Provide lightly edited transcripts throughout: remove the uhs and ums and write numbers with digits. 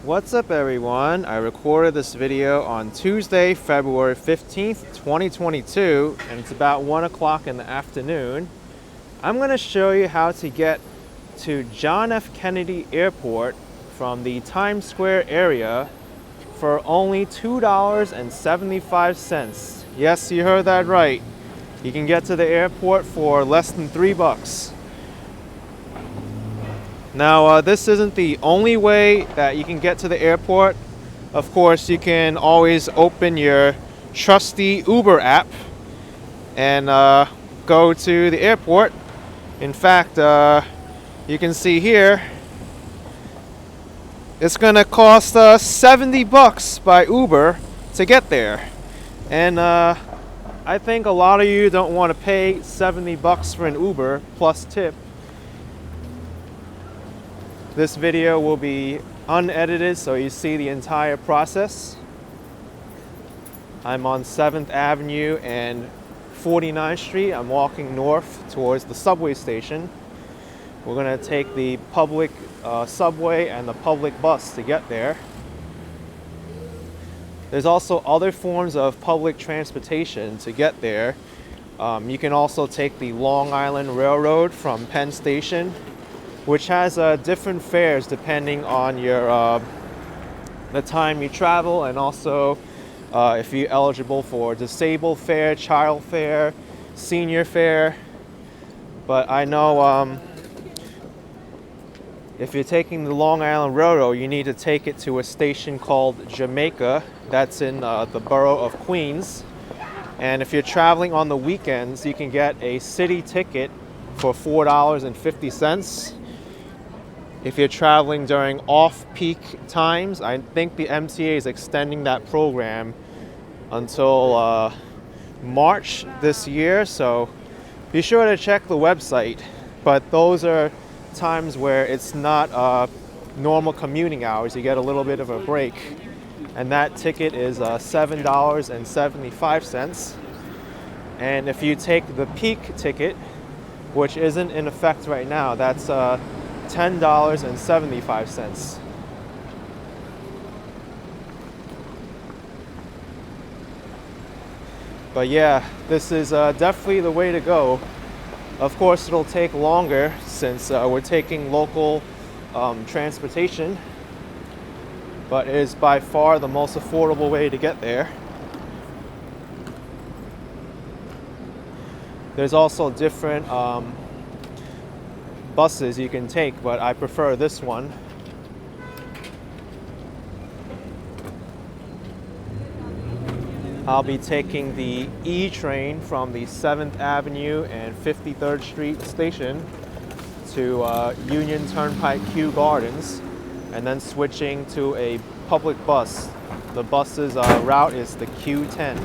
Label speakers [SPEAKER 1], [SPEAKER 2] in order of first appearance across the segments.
[SPEAKER 1] What's up everyone? I recorded this video on Tuesday, February 15th, 2022, and it's about 1 o'clock in the afternoon. I'm going to show you how to get to John F. Kennedy Airport from the Times Square area for only $2.75. Yes, you heard that right. You can get to the airport for less than $3. Now, this isn't the only way that you can get to the airport. Of course, you can always open your trusty Uber app and go to the airport. In fact, you can see here, it's gonna cost $70 by Uber to get there. And I think a lot of you don't want to pay $70 for an Uber plus tip. This video will be unedited, so you see the entire process. I'm on 7th Avenue and 49th Street. I'm walking north towards the subway station. We're gonna take the public subway and the public bus to get there. There's also other forms of public transportation to get there. You can also take the Long Island Railroad from Penn Station, which has different fares depending on your the time you travel, and also if you're eligible for disabled fare, child fare, senior fare. But I know if you're taking the Long Island Railroad, you need to take it to a station called Jamaica. That's in the borough of Queens. And if you're traveling on the weekends, you can get a city ticket for $4.50. If you're traveling during off-peak times, I think the MTA is extending that program until March this year, so be sure to check the website. But those are times where it's not normal commuting hours. You get a little bit of a break, and that ticket is $7.75. And if you take the peak ticket, which isn't in effect right now, that's $10.75. But yeah, this is definitely the way to go. Of course, it'll take longer since we're taking local transportation, but it is by far the most affordable way to get there. There's also different buses you can take, but I prefer this one. I'll be taking the E train from the 7th Avenue and 53rd Street station to Union Turnpike Kew Gardens, and then switching to a public bus. The bus's route is the Q10,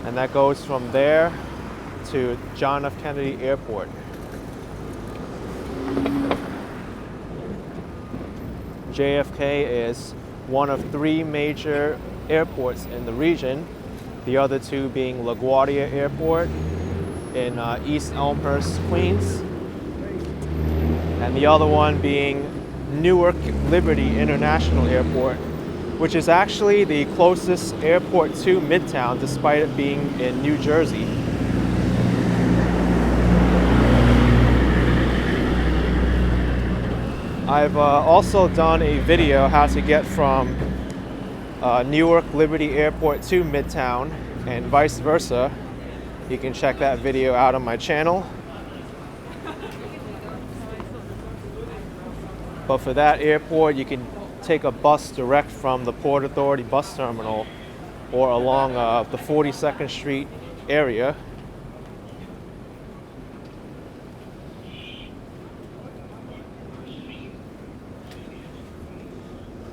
[SPEAKER 1] and that goes from there to John F. Kennedy Airport. JFK is one of 3 major airports in the region, the other 2 being LaGuardia Airport in East Elmhurst, Queens, and the other one being Newark Liberty International Airport, which is actually the closest airport to Midtown, despite it being in New Jersey. I've also done a video how to get from Newark Liberty Airport to Midtown and vice versa. You can check that video out on my channel. But for that airport, you can take a bus direct from the Port Authority bus terminal or along the 42nd Street area.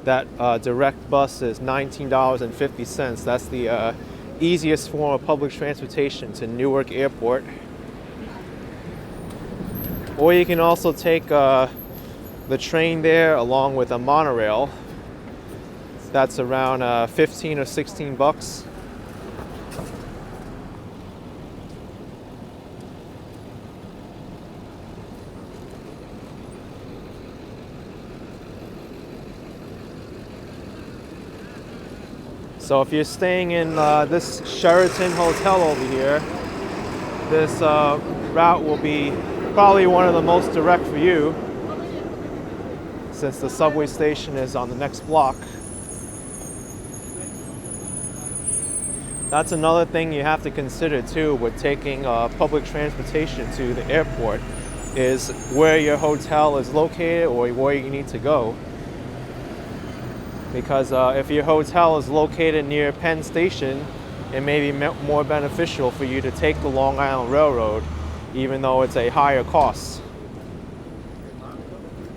[SPEAKER 1] That direct bus is $19.50. That's the easiest form of public transportation to Newark Airport. Or you can also take the train there along with a monorail. That's around $15 or $16. So if you're staying in this Sheraton hotel over here, this route will be probably one of the most direct for you, since the subway station is on the next block. That's another thing you have to consider too with taking public transportation to the airport, is where your hotel is located or where you need to go. Because if your hotel is located near Penn Station, it may be more beneficial for you to take the Long Island Railroad, even though it's a higher cost.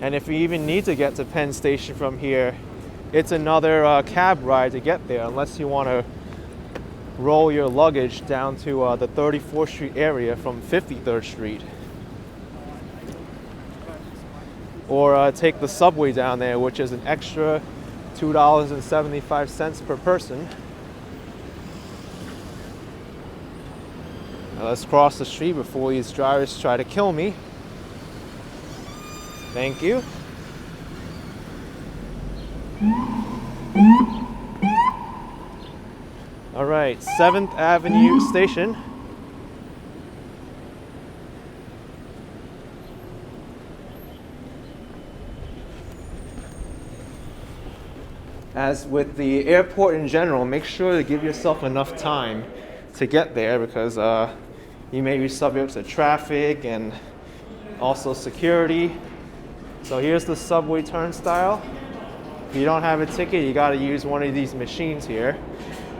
[SPEAKER 1] And if you even need to get to Penn Station from here, it's another cab ride to get there, unless you want to roll your luggage down to the 34th Street area from 53rd Street. Or take the subway down there, which is an extra $2.75 per person. Now let's cross the street before these drivers try to kill me. Thank you. All right, 7th Avenue Station. As with the airport in general, make sure to give yourself enough time to get there, because you may be subject to traffic and also security. So here's the subway turnstile. If you don't have a ticket, you got to use one of these machines here.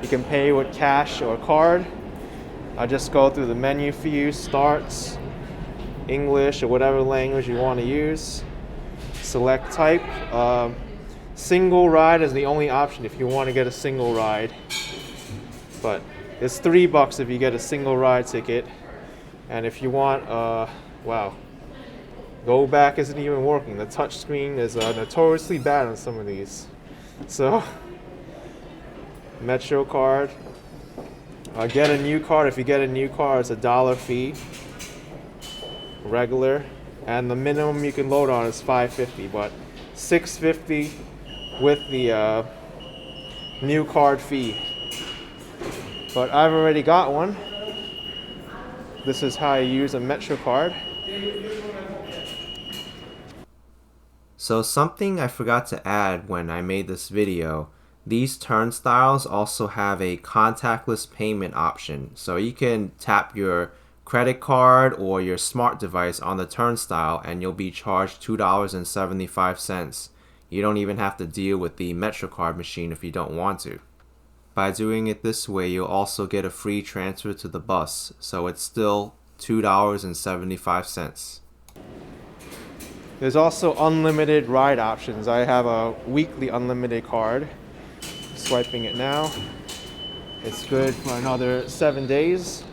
[SPEAKER 1] You can pay with cash or card. I'll just go through the menu for you. Starts, English, or whatever language you want to use. Select type. Single ride is the only option if you want to get a single ride. But it's $3 if you get a single ride ticket. And if you want, wow. Go back isn't even working. The touch screen is notoriously bad on some of these. So, Metro card. Get a new card. If you get a new card, it's $1 fee. Regular. And the minimum you can load on is $5.50, but $6.50 with the new card fee. But I've already got one. This is how you use a Metro card. So something I forgot to add when I made this video, these turnstiles also have a contactless payment option. So you can tap your credit card or your smart device on the turnstile and you'll be charged $2.75. You don't even have to deal with the MetroCard machine if you don't want to. By doing it this way, you'll also get a free transfer to the bus, so it's still $2.75. There's also unlimited ride options. I have a weekly unlimited card. Swiping it now. It's good for another 7 days.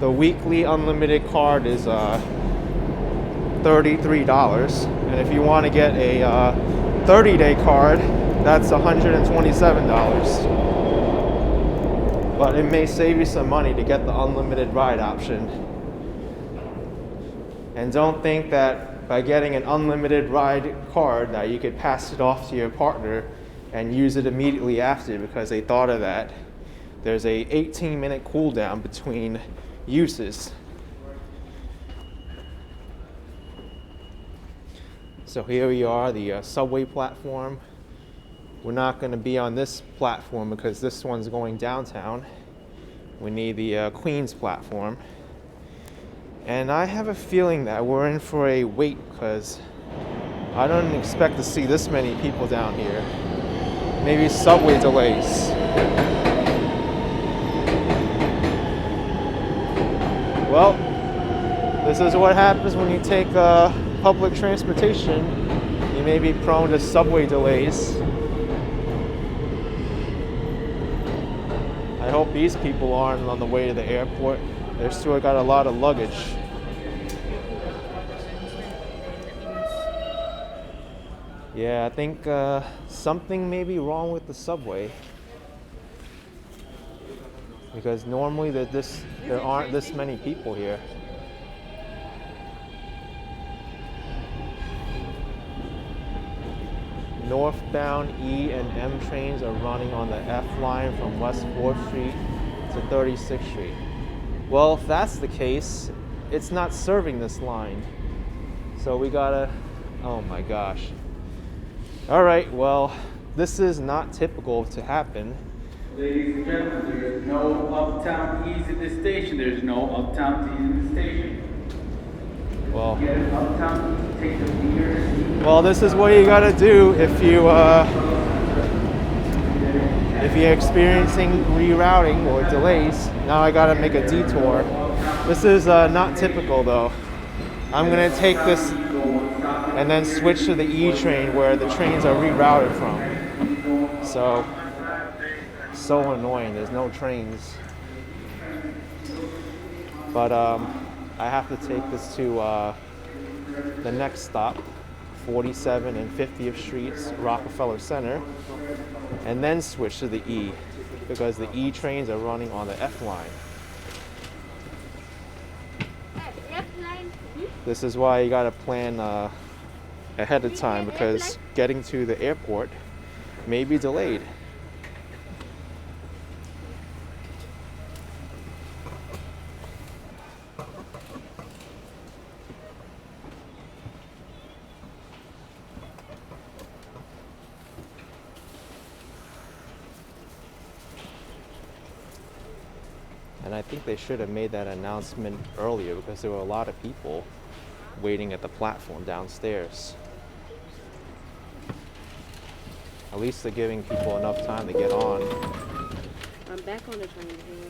[SPEAKER 1] The weekly unlimited card is $33, and if you want to get a 30-day card, that's $127. But it may save you some money to get the unlimited ride option. And don't think that by getting an unlimited ride card that you could pass it off to your partner and use it immediately after, because they thought of that. There's a 18-minute cooldown between uses. So here we are, the subway platform. We're not going to be on this platform because this one's going downtown. We need the Queens platform. And I have a feeling that we're in for a wait, because I don't expect to see this many people down here. Maybe subway delays. Well, this is what happens when you take public transportation. You may be prone to subway delays. I hope these people aren't on the way to the airport. They've still got a lot of luggage. Yeah, I think something may be wrong with the subway. Because normally there aren't this many people here. northbound E and M trains are running on the F line from West 4th Street to 36th Street. Well, if that's the case, it's not serving this line. So we gotta, oh my gosh. All right, well, this is not typical to happen.
[SPEAKER 2] Ladies and gentlemen, there's no uptown E's at this station. There's no uptown E's in the station.
[SPEAKER 1] Well,
[SPEAKER 2] Get an uptown E, take the meter.
[SPEAKER 1] well, this is what you gotta do if you're experiencing rerouting or delays. Now I gotta make a detour. This is not typical though. I'm gonna take this and then switch to the E train where the trains are rerouted from. So annoying, there's no trains. But I have to take this to the next stop, 47 and 50th Streets, Rockefeller Center, and then switch to the E because the E trains are running on the F line. This is why you gotta plan ahead of time because getting to the airport may be delayed. And I think they should have made that announcement earlier because there were a lot of people waiting at the platform downstairs. At least they're giving people enough time to get on.
[SPEAKER 3] I'm back on the train here.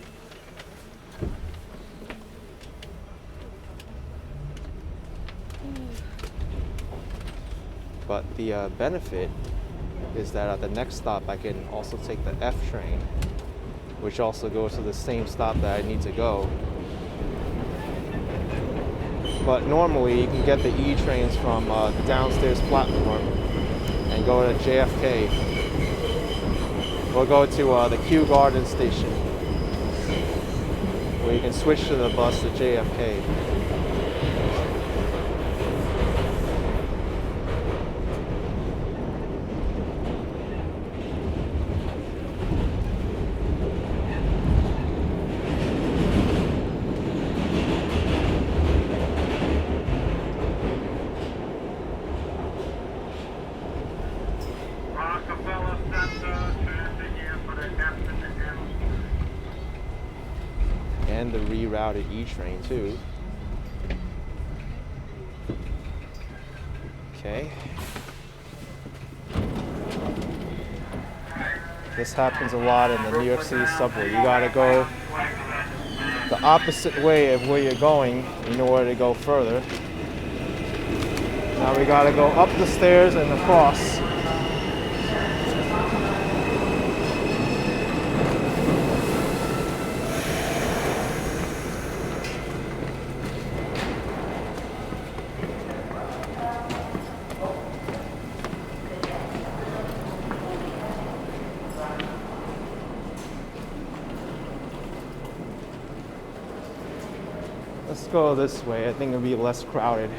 [SPEAKER 1] But the benefit is that at the next stop I can also take the F train, which also goes to the same stop that I need to go. But normally you can get the E trains from the downstairs platform and go to JFK. Or go to the Kew Garden station, where you can switch to the bus to JFK. And the rerouted E train too. Okay. This happens a lot in the New York City subway. You gotta go the opposite way of where you're going in order to go further. Now we gotta go up the stairs and across. Let's go this way. I think it'll be less crowded.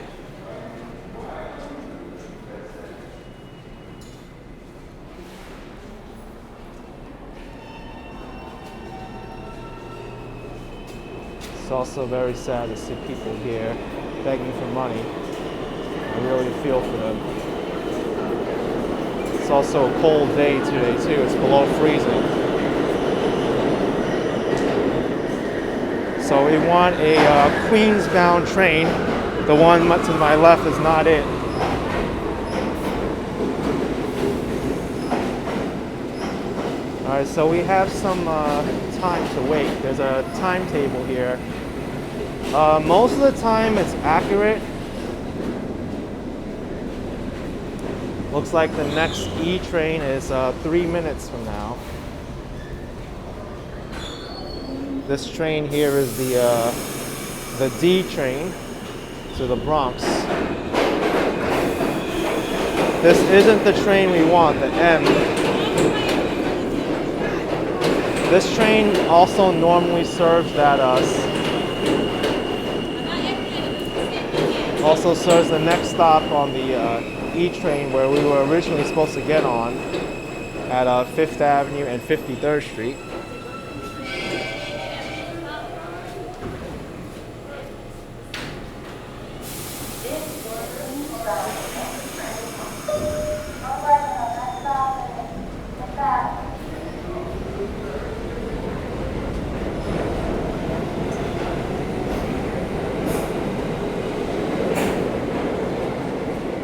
[SPEAKER 1] It's also very sad to see people here begging for money. I really feel for them. It's also a cold day today too. It's below freezing. So we want a Queens-bound train. The one to my left is not it. All right, so we have some time to wait. There's a timetable here. Most of the time it's accurate. Looks like the next E train is 3 minutes from now. This train here is the D train to the Bronx. This isn't the train we want, the M. This train also normally serves that also serves the next stop on the E train where we were originally supposed to get on at 5th Avenue and 53rd Street.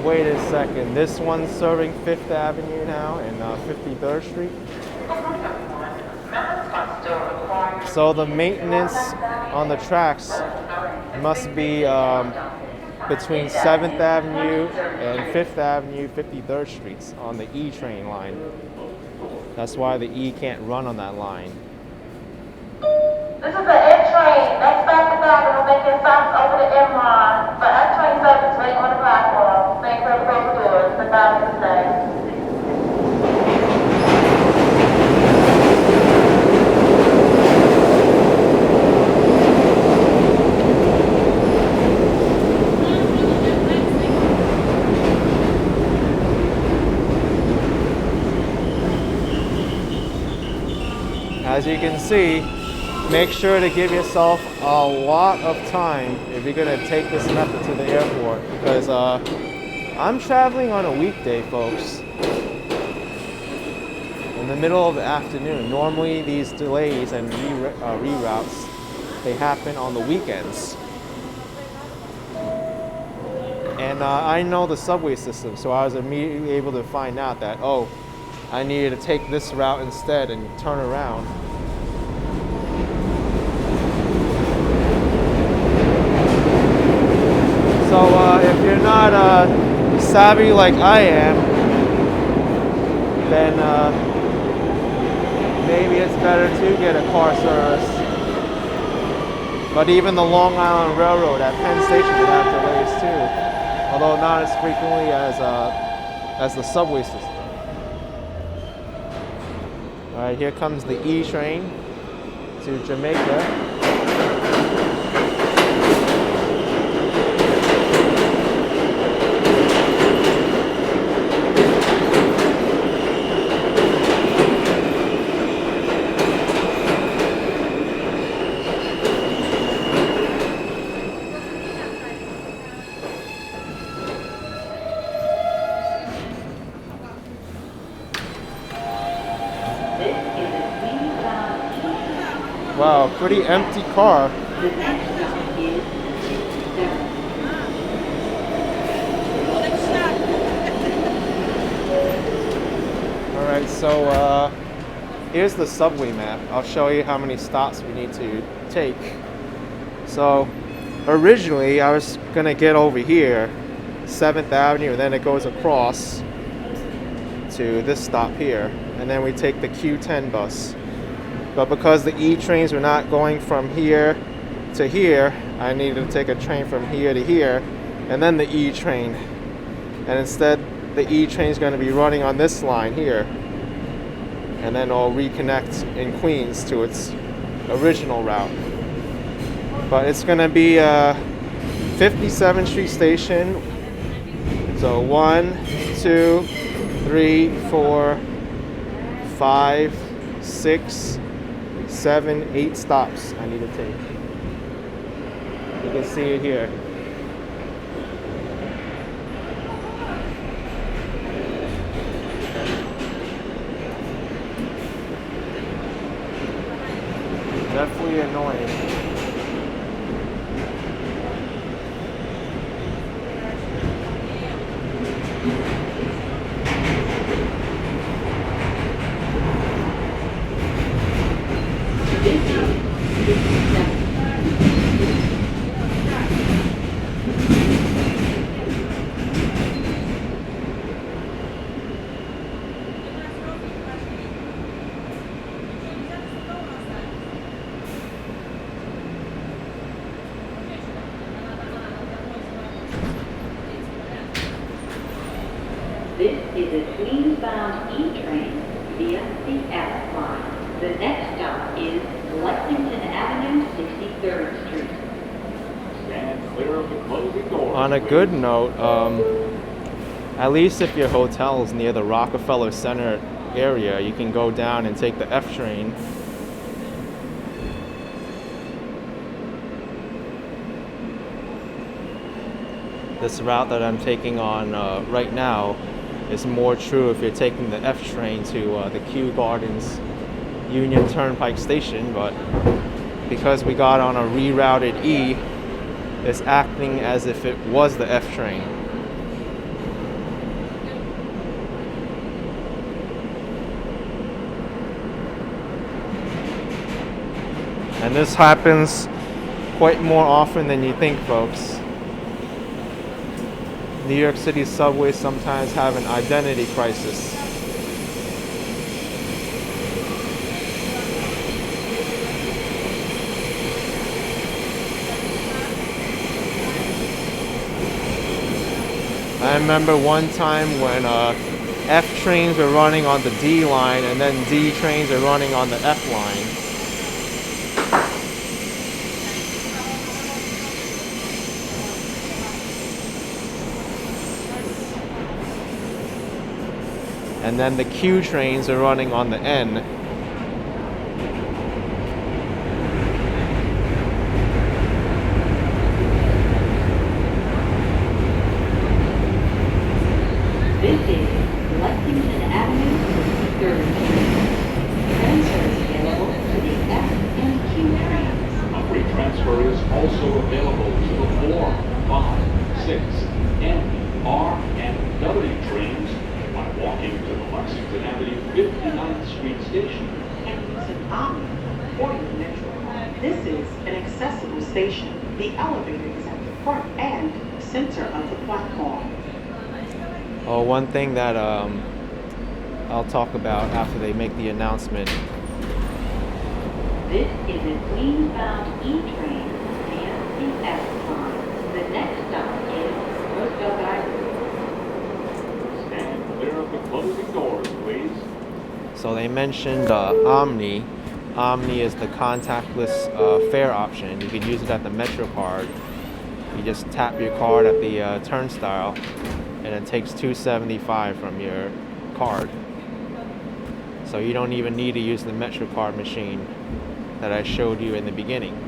[SPEAKER 1] Wait a second, this one's serving 5th Avenue now and 53rd Street. So the maintenance on the tracks must be between 7th Avenue and 5th Avenue, 53rd Streets on the E train line. That's why the E can't run on that line.
[SPEAKER 4] This is the F train. Next back to back, and we're making stops over the M line. The F train service waiting on the platform. Thanks for the close doors. The time is the same.
[SPEAKER 1] As you can see, make sure to give yourself a lot of time if you're gonna take this method to the airport, because I'm traveling on a weekday, folks, in the middle of the afternoon. Normally these delays and reroutes, they happen on the weekends. And I know the subway system, so I was immediately able to find out that, oh, I needed to take this route instead and turn around. So if you're not savvy like I am, then maybe it's better to get a car service. But even the Long Island Railroad at Penn Station would have delays too, although not as frequently as the subway system. All right, here comes the E train to Jamaica. Wow, pretty empty car. Alright, so here's the subway map. I'll show you how many stops we need to take. So originally I was gonna get over here, 7th Avenue, and then it goes across to this stop here, and then we take the Q10 bus. But because the E trains were not going from here to here, I needed to take a train from here to here, and then the E train. And instead, the E train is going to be running on this line here, and then it'll reconnect in Queens to its original route. But it's going to be 57th Street Station. So 1, 2, 3, 4, 5, 6, 7, 8 stops I need to take. You can see it here. Definitely annoying.
[SPEAKER 5] This is a Queens-bound E train via the F line. The next stop is Lexington Avenue, 63rd Street.
[SPEAKER 6] Stand clear of the closing door.
[SPEAKER 1] On a good note, At least if your hotel is near the Rockefeller Center area, you can go down and take the F train. This route that I'm taking on right now is more true if you're taking the F train to the Kew Gardens Union Turnpike station, but because we got on a rerouted E, it's acting as if it was the F train. And this happens quite more often than you think, folks. New York City subways sometimes have an identity crisis. I remember one time when F trains were running on the D line and then D trains are running on the F line. And then the Q trains are running on the N.
[SPEAKER 5] This is Lexington Avenue, 3rd Street. Transfers available to the F and Q trains.
[SPEAKER 6] A free transfer is also available to the 4, 5, 6, N, R, and W trains by walking to the Lexington Avenue 59th Street station.
[SPEAKER 7] And using Omni or your Metro. This is an accessible station. The elevator is at the front and center of the platform.
[SPEAKER 1] Oh, one thing that I'll talk about after they make the announcement.
[SPEAKER 5] This is a Queens-bound E train via the F line. The next stop is Roosevelt Island.
[SPEAKER 6] Stand clear of the closing doors, please.
[SPEAKER 1] So they mentioned Omni. Omni is the contactless fare option. You can use it at the Metro card. You just tap your card at the Turnstile, and it takes $2.75 from your card. So you don't even need to use the Metro card machine that I showed you in the beginning.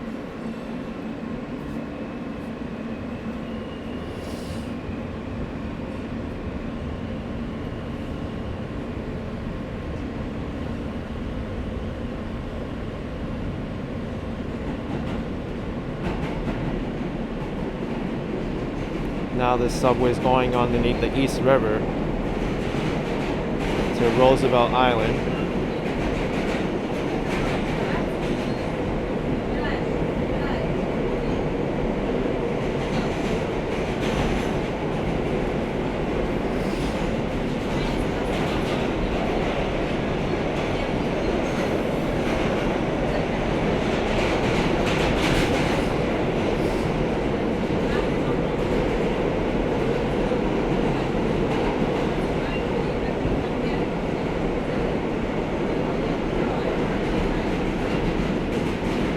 [SPEAKER 1] Now this subway is going underneath the East River to Roosevelt Island.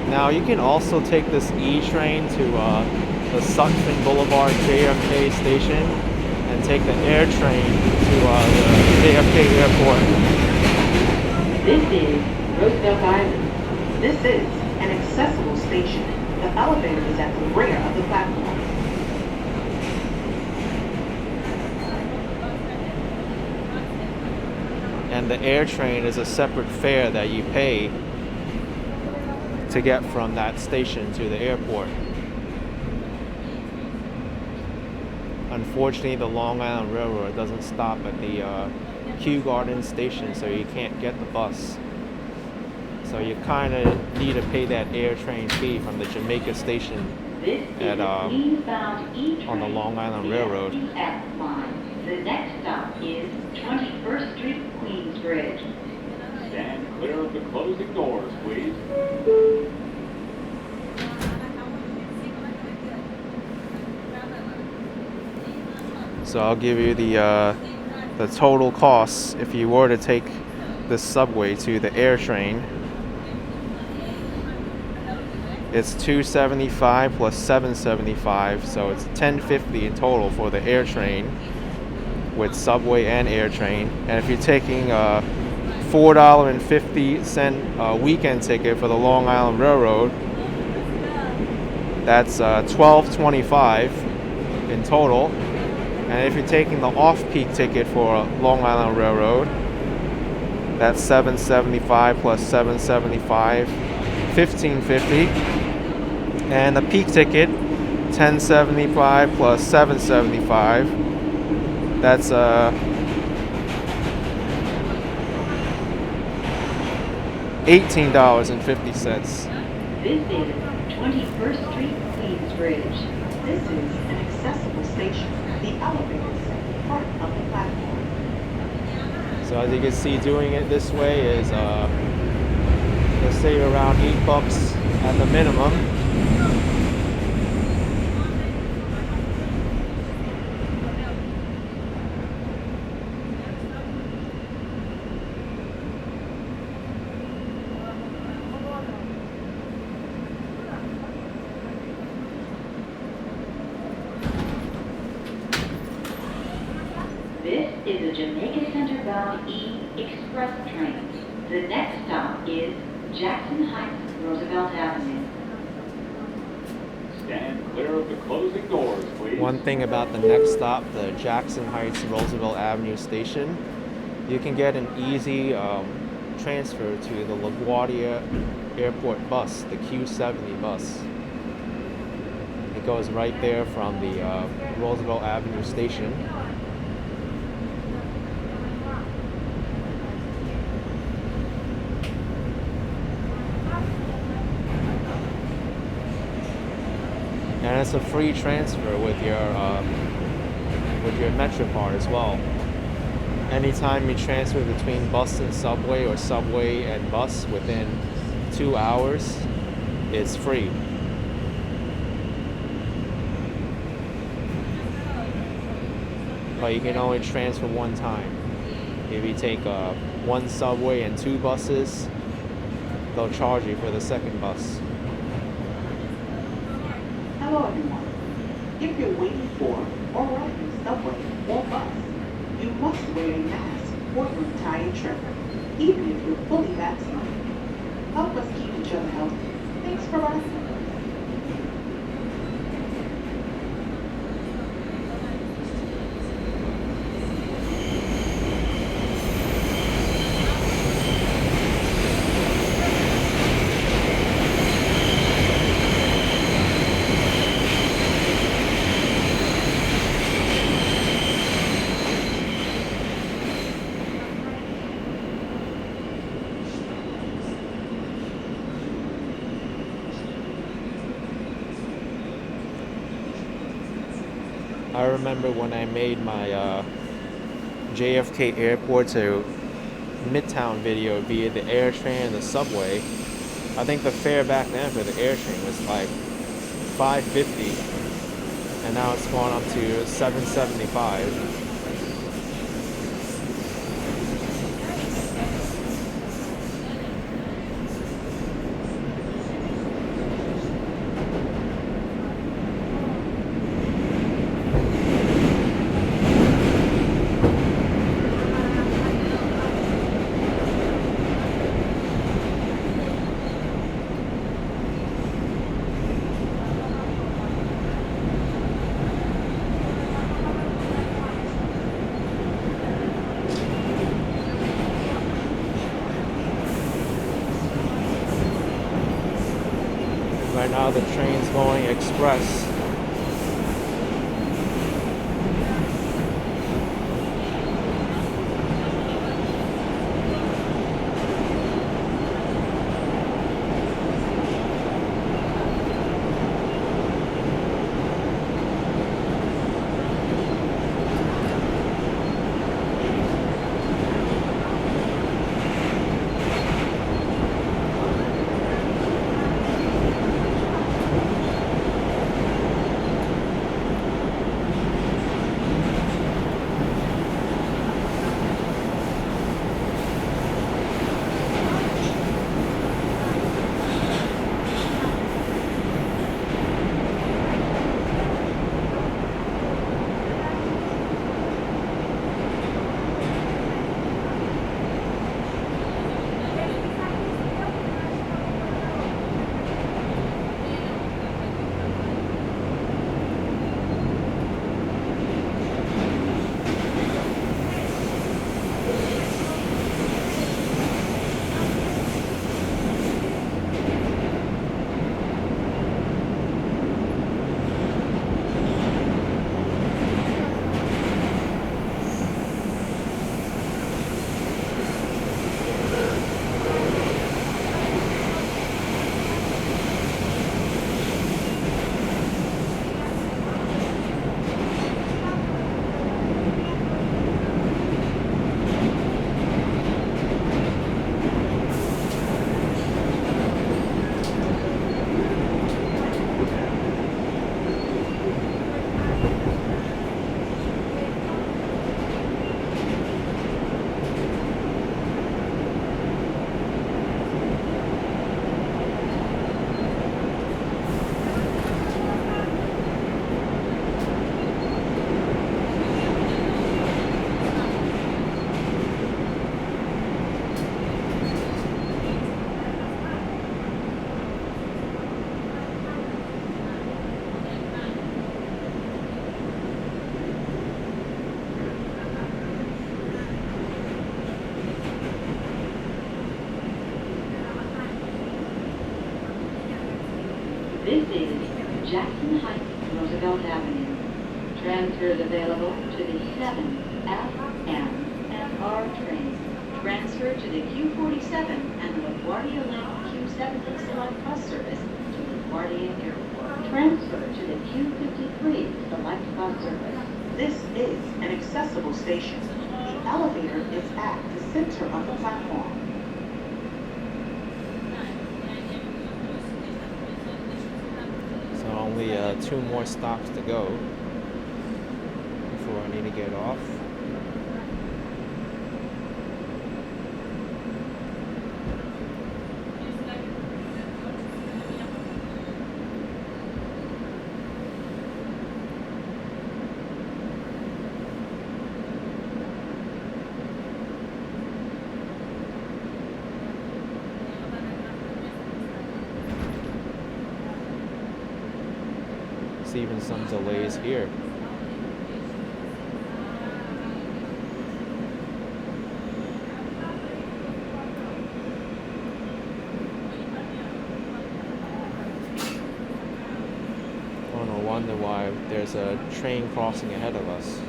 [SPEAKER 1] Now you can also take this E train to the Sutphin Boulevard JFK station and take the air train to the Jfk Airport.
[SPEAKER 5] This is Roosevelt Island.
[SPEAKER 7] This is an accessible station. The elevator is at the rear of the platform.
[SPEAKER 1] And the air train is a separate fare that you pay to get from that station to the airport. Unfortunately, the Long Island Railroad doesn't stop at the Kew Gardens station, so you can't get the bus. So you kind of need to pay that air train fee from the Jamaica station at on the Long Island Railroad.
[SPEAKER 5] F line. The next stop is 21st Street, Queensbridge.
[SPEAKER 6] Stand clear of the closing doors, please.
[SPEAKER 1] So I'll give you the total costs if you were to take this subway to the air train. It's $2.75 plus $7.75, so it's $10.50 in total for the air train. with subway and air train. And if you're taking a $4.50 weekend ticket for the Long Island Railroad, that's $12.25 in total. And if you're taking the off-peak ticket for Long Island Railroad, that's $7.75 plus $7.75, $15.50. And the peak ticket, $10.75 plus $7.75. That's $18.50.
[SPEAKER 5] This is 21st Street, Queensbridge.
[SPEAKER 7] This is an accessible station. The elevator is at the front of the platform.
[SPEAKER 1] So as you can see, doing it this way is you'll save around $8 at the minimum.
[SPEAKER 5] This is a Jamaica Center bound E Express train. The next stop is Jackson Heights, Roosevelt Avenue.
[SPEAKER 6] Stand clear of the closing doors, please.
[SPEAKER 1] One thing about the next stop, the Jackson Heights Roosevelt Avenue station, you can get an easy transfer to the LaGuardia Airport bus, the Q70 bus. It goes right there from the Roosevelt Avenue station. And it's a free transfer with your MetroCard as well. Anytime you transfer between bus and subway or subway and bus within 2 hours, it's free. But you can only transfer one time. If you take one subway and 2 buses, they'll charge you for the second bus.
[SPEAKER 7] Hello everyone. If you're waiting for or riding subway or bus, you must wear a mask for your entire trip, even if you're fully vaccinated. Help us keep each other healthy. Thanks for riding with us.
[SPEAKER 1] I remember when I made my JFK Airport to Midtown video via the air train and the subway. I think the fare back then for the air train was like $5.50, and now it's gone up to $7.75. Right now the train's going express.
[SPEAKER 5] This is Jackson Heights, Roosevelt Avenue. Transfers available to the 7 F, M, and R trains. Transfer to the Q47 and the LaGuardia Link Q70 Select Bus Service to LaGuardia Airport. Transfer to the Q53 Select Bus Service.
[SPEAKER 7] This is an accessible station. The elevator is at the center of the platform.
[SPEAKER 1] So only 2 more stops to go before I need to get off. See even some delays here. Oh, no wonder why there's a train crossing ahead of us.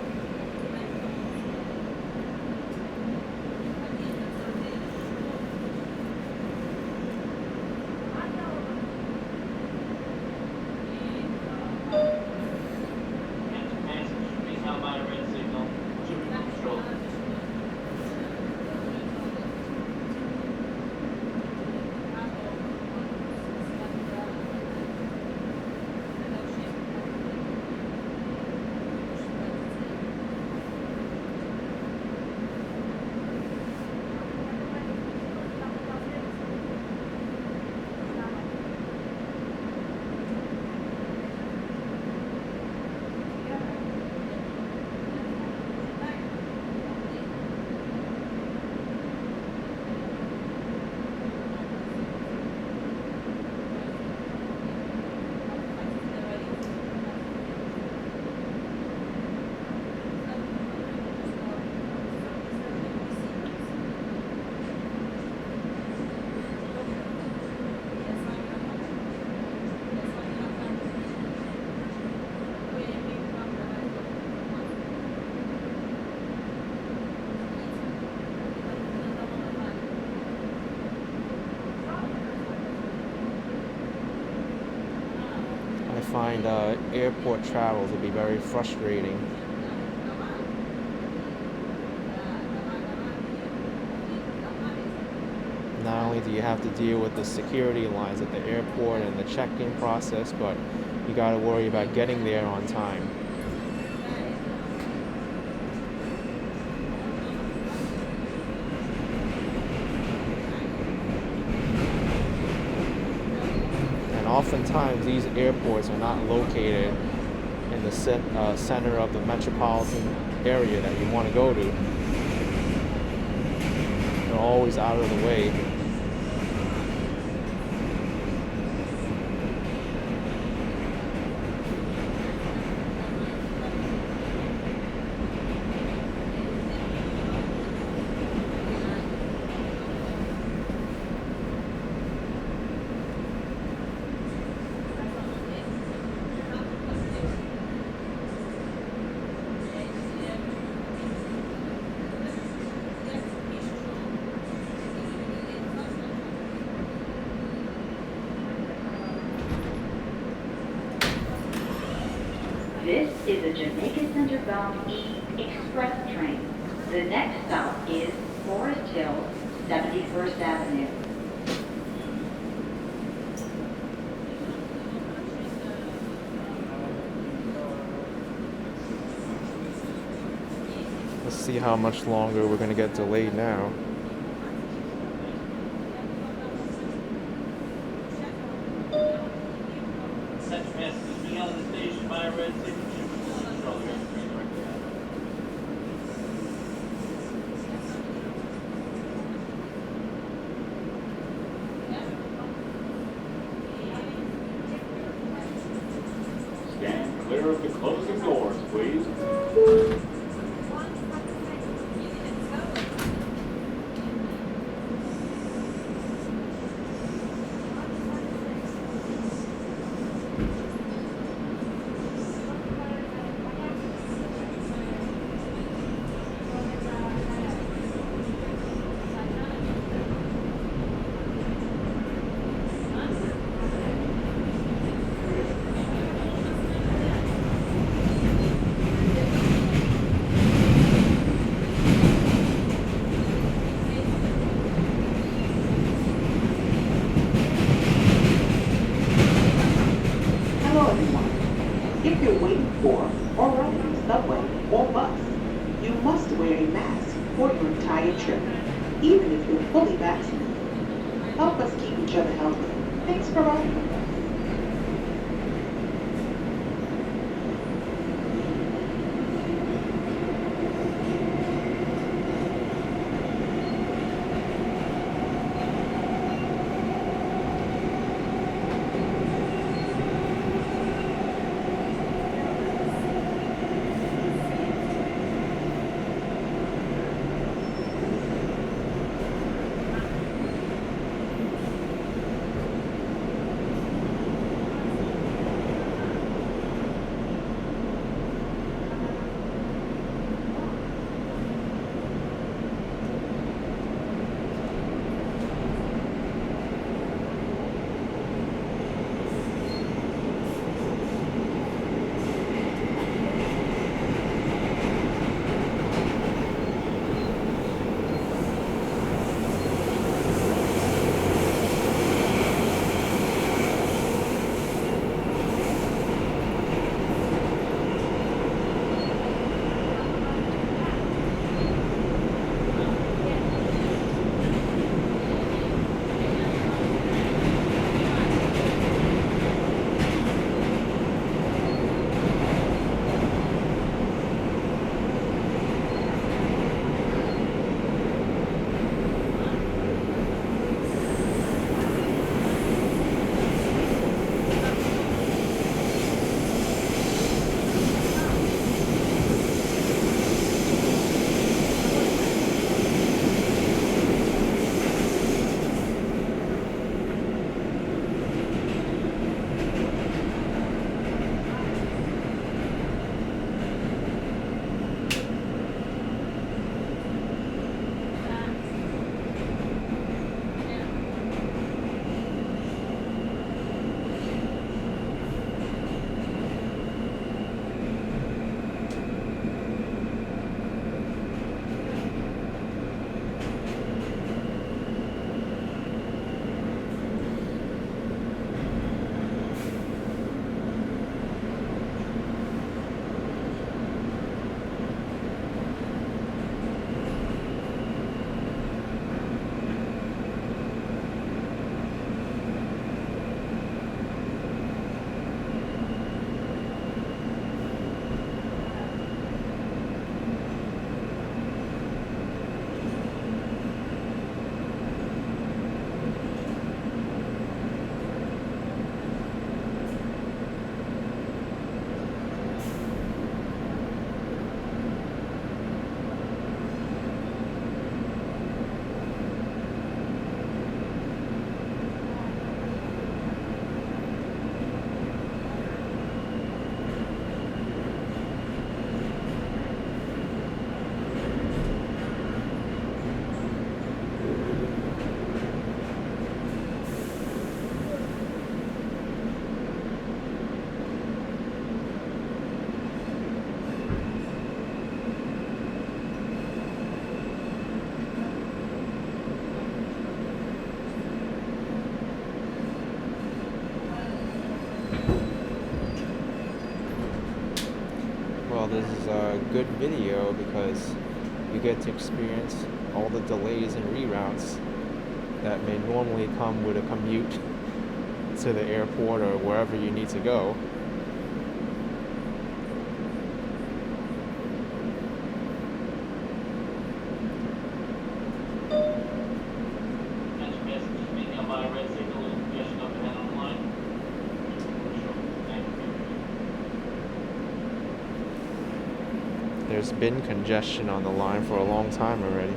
[SPEAKER 1] I find airport travel to be very frustrating. Not only do you have to deal with the security lines at the airport and the check-in process, but you got to worry about getting there on time. Oftentimes, these airports are not located in the center of the metropolitan area that you want to go to. They're always out of the way.
[SPEAKER 5] This is a Jamaica Center bound E Express train. The next stop is Forest Hill, 71st Avenue.
[SPEAKER 1] Let's see how much longer we're going to get delayed now.
[SPEAKER 6] Stand clear of the closing doors, please.
[SPEAKER 7] If you're waiting for or riding the subway or bus, you must wear a mask for your entire trip, even if you're fully vaccinated. Help us keep each other healthy. Thanks for riding with us.
[SPEAKER 1] This is a good video because you get to experience all the delays and reroutes that may normally come with a commute to the airport or wherever you need to go. There's been congestion on the line for a long time already.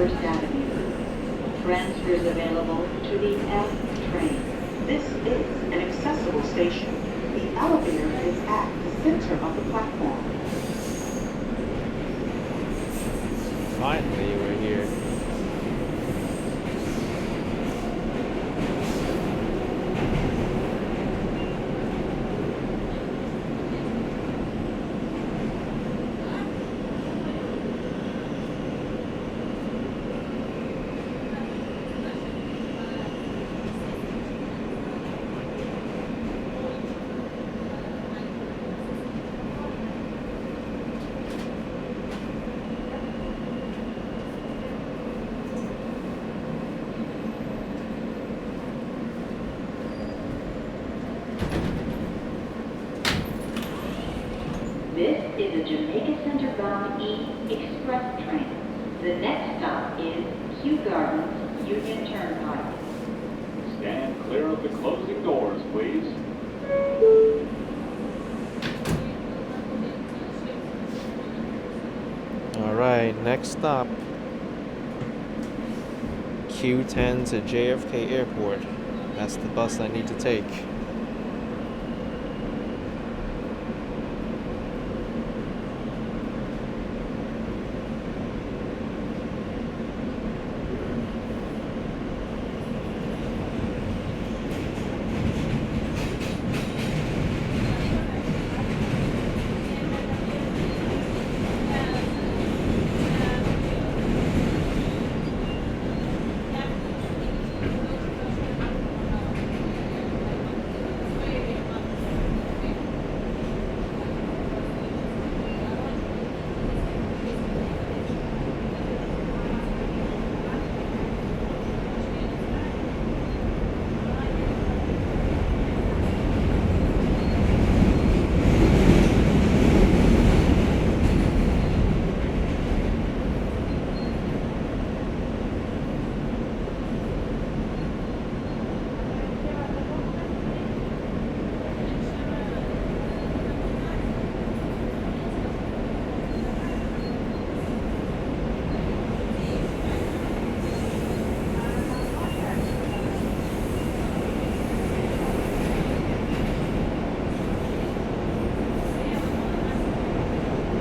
[SPEAKER 5] First Avenue. Transfers available to the F train.
[SPEAKER 7] This is an accessible station. The elevator is at the center of the platform.
[SPEAKER 1] Finally, we're here.
[SPEAKER 5] This is a Jamaica Center bound E Express train. The next stop is Kew Gardens Union Turnpike.
[SPEAKER 6] Stand clear of the closing doors, please.
[SPEAKER 1] All right, next stop. Q10 to JFK Airport. That's the bus I need to take.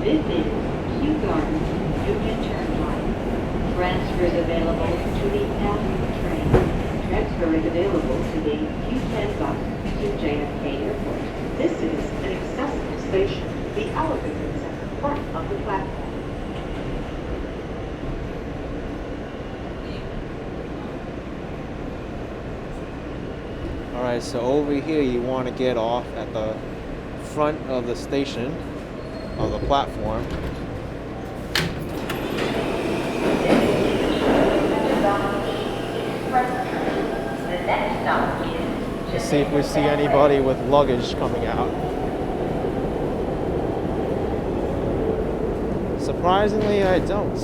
[SPEAKER 5] This is Kew Gardens Union Turnpike. Transfers available to the F train. Transfer is available to the Q10 bus to JFK Airport.
[SPEAKER 7] This is an accessible station. The elevator is at the front of the platform.
[SPEAKER 1] All right, so over here you want to get off at the front of the station, of the platform.
[SPEAKER 5] The next stop is
[SPEAKER 1] Let's see if we see anybody with luggage coming out. Surprisingly, I don't.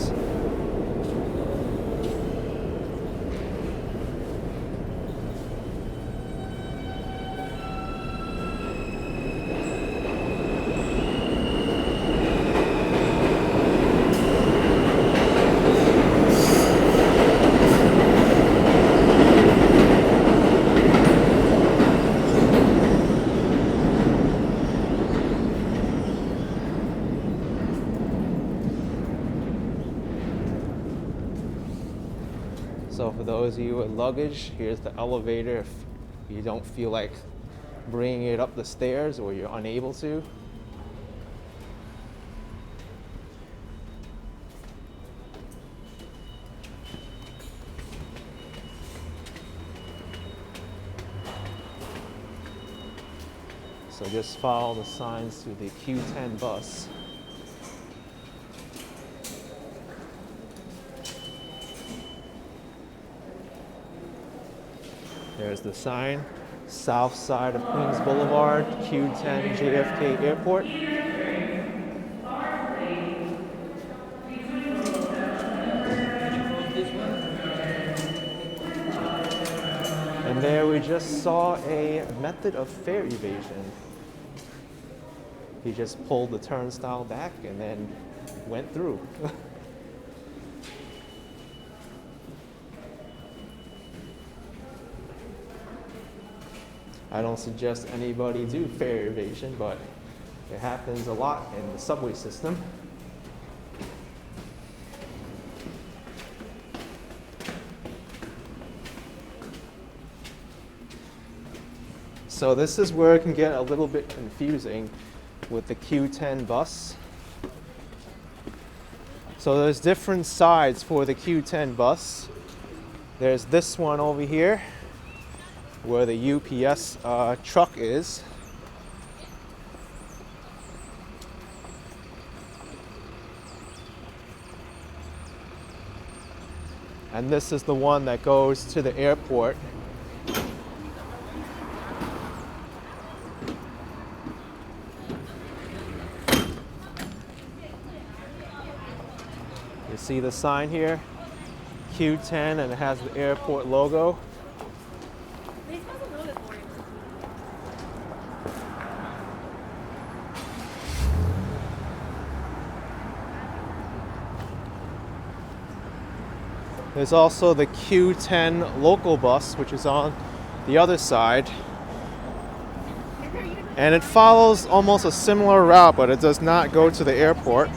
[SPEAKER 1] So for those of you with luggage, here's the elevator if you don't feel like bringing it up the stairs or you're unable to. So just follow the signs to the Q10 bus. There's the sign, south side of Queens Boulevard, Q10 JFK Airport. And there we just saw a method of fare evasion. He just pulled the turnstile back and then went through. I don't suggest anybody do fare evasion, but it happens a lot in the subway system. So this is where it can get a little bit confusing with the Q10 bus. So there's different sides for the Q10 bus. There's this one over here where the UPS truck is. And this is the one that goes to the airport. You see the sign here? Q10, and it has the airport logo. There's also the Q10 local bus, which is on the other side. And it follows almost a similar route, but it does not go to the airport.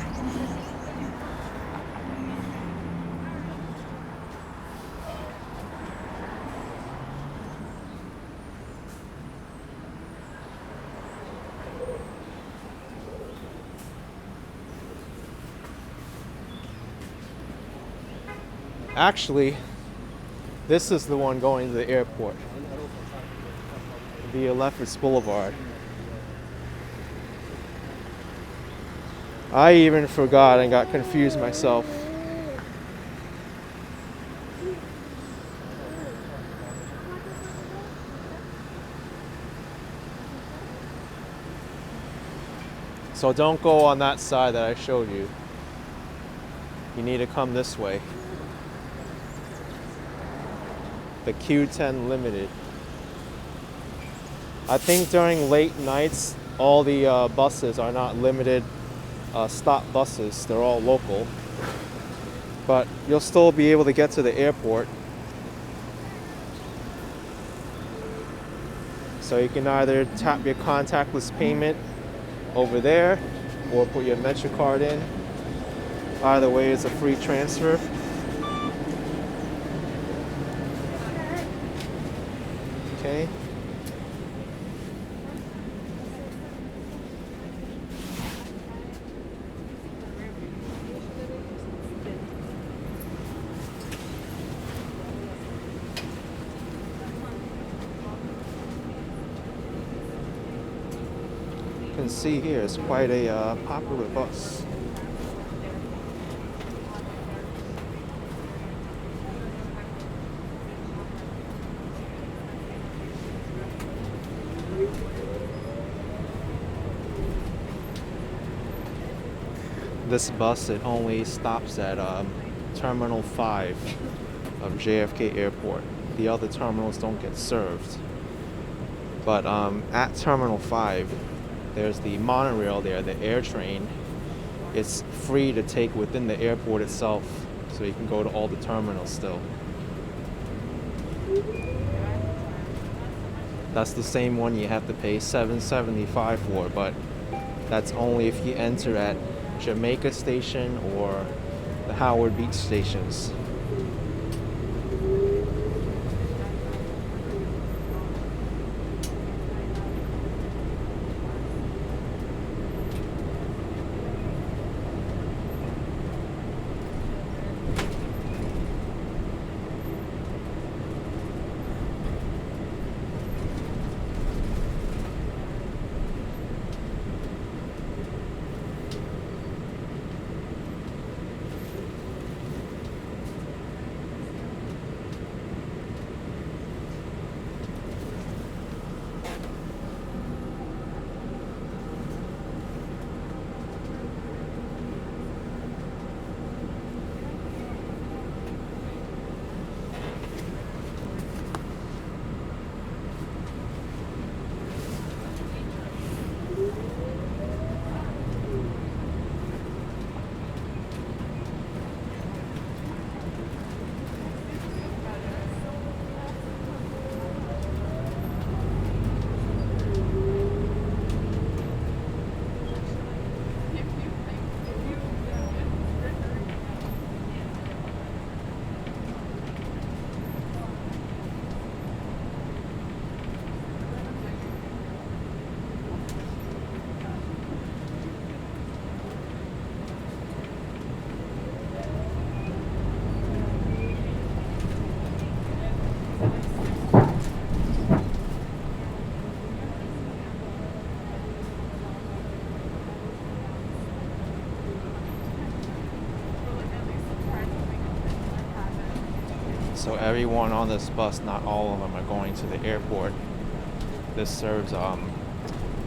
[SPEAKER 1] Actually, this is the one going to the airport via Lefferts Boulevard. I even forgot and got confused myself. So don't go on that side that I showed you. You need to come this way. The Q10 Limited. I think during late nights, all the buses are not limited stop buses. They're all local. But you'll still be able to get to the airport. So you can either tap your contactless payment over there or put your MetroCard in. Either way, it's a free transfer. Okay. You can see here it's quite a popular bus. This bus, it only stops at Terminal 5 of JFK Airport. The other terminals don't get served. But at Terminal 5, there's the monorail there, the air train. It's free to take within the airport itself, so you can go to all the terminals still. That's the same one you have to pay $7.75 for, but that's only if you enter at Jamaica Station or the Howard Beach stations. So everyone on this bus, not all of them, are going to the airport. This serves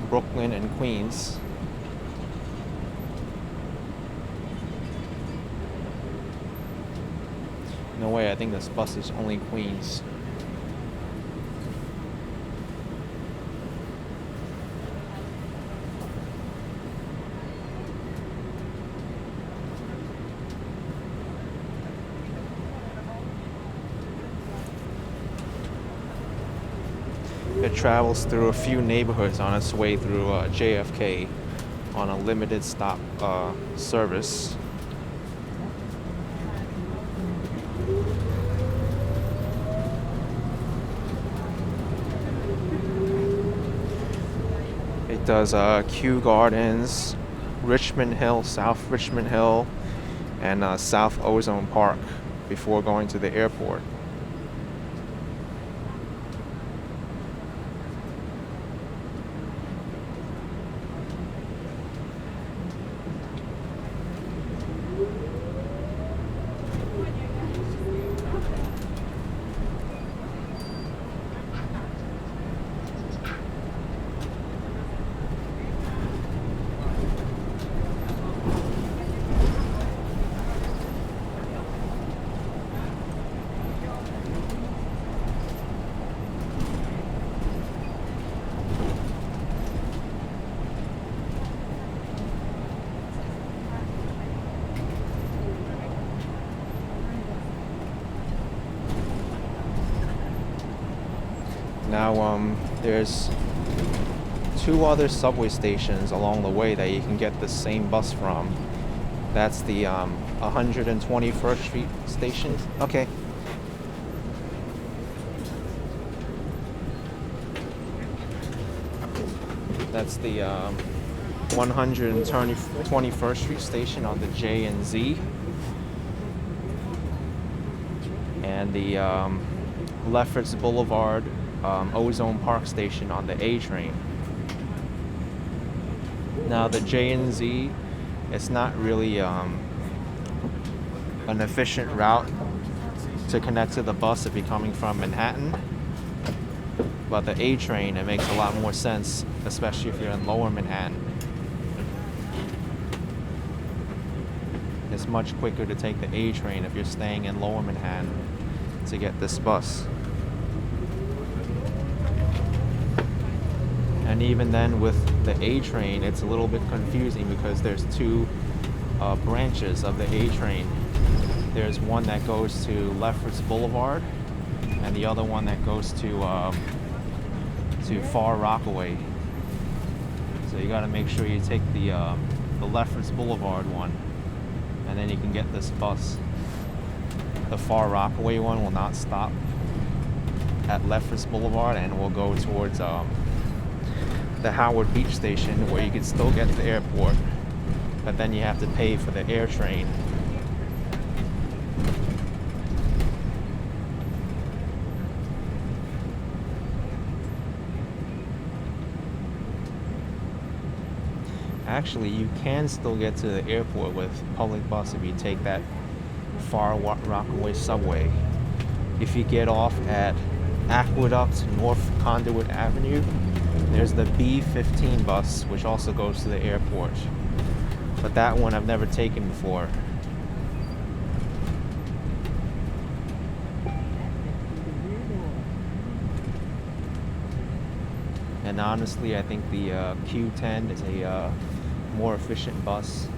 [SPEAKER 1] Brooklyn and Queens. No way, I think this bus is only Queens. It travels through a few neighborhoods on its way through JFK on a limited stop service. It does Kew Gardens, Richmond Hill, South Richmond Hill, and South Ozone Park before going to the airport. Now, there's two other subway stations along the way that you can get the same bus from. That's the 121st Street station. Okay. That's the 121st Street station on the J and Z. And the Lefferts Boulevard Ozone Park station on the A train. Now the J and Z, it's not really an efficient route to connect to the bus if you're coming from Manhattan. But the A train, it makes a lot more sense, especially if you're in Lower Manhattan. It's much quicker to take the A train if you're staying in Lower Manhattan to get this bus. And even then with the A train, it's a little bit confusing because there's two branches of the A train. There's one that goes to Lefferts Boulevard and the other one that goes to Far Rockaway. So you gotta make sure you take the Lefferts Boulevard one, and then you can get this bus. The Far Rockaway one will not stop at Lefferts Boulevard and will go towards the Howard Beach station, where you can still get to the airport, but then you have to pay for the air train. Actually, you can still get to the airport with public bus if you take that Far Rockaway subway. If you get off at Aqueduct North Conduit Avenue, there's the B15 bus, which also goes to the airport. But that one I've never taken before. And honestly, I think the Q10 is a more efficient bus.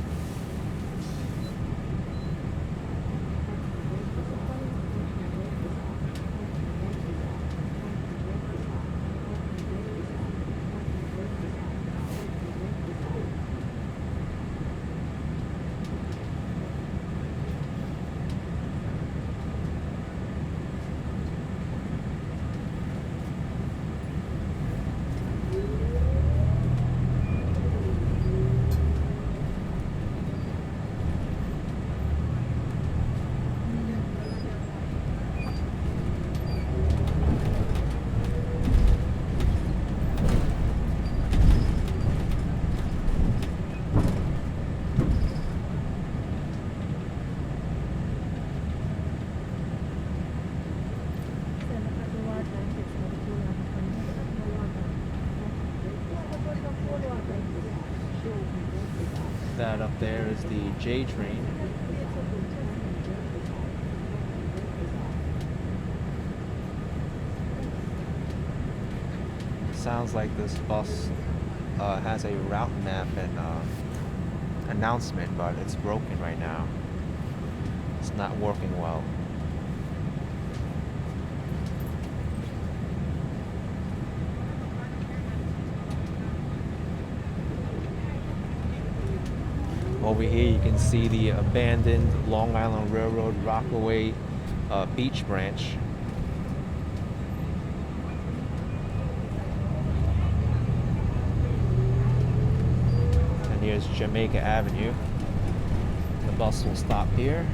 [SPEAKER 1] That up there is the J train. Sounds like this bus has a route map and announcement, but it's broken right now. It's not working well. Over here you can see the abandoned Long Island Railroad Rockaway Beach branch. And here's Jamaica Avenue. The bus will stop here.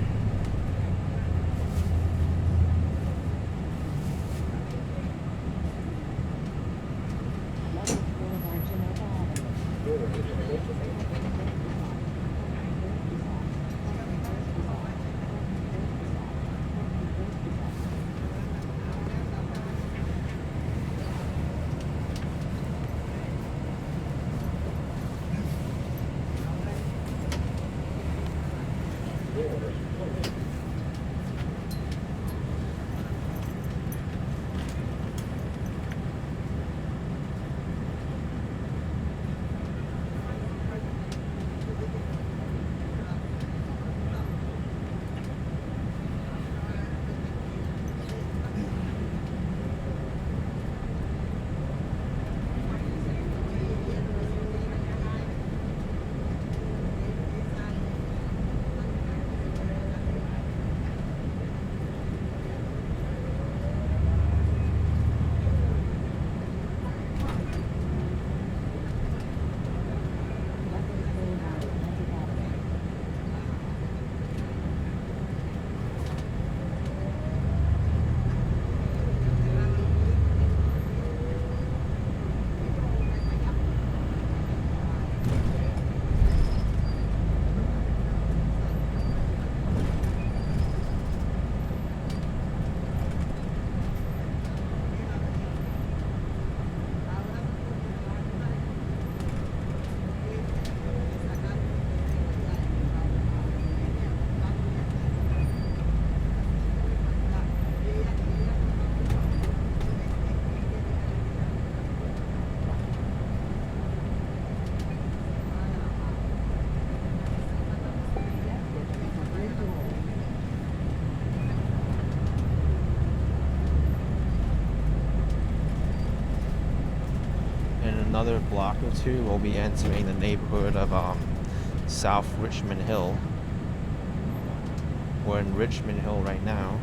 [SPEAKER 1] Another block or two, we'll be entering the neighborhood of South Richmond Hill. We're in Richmond Hill right now.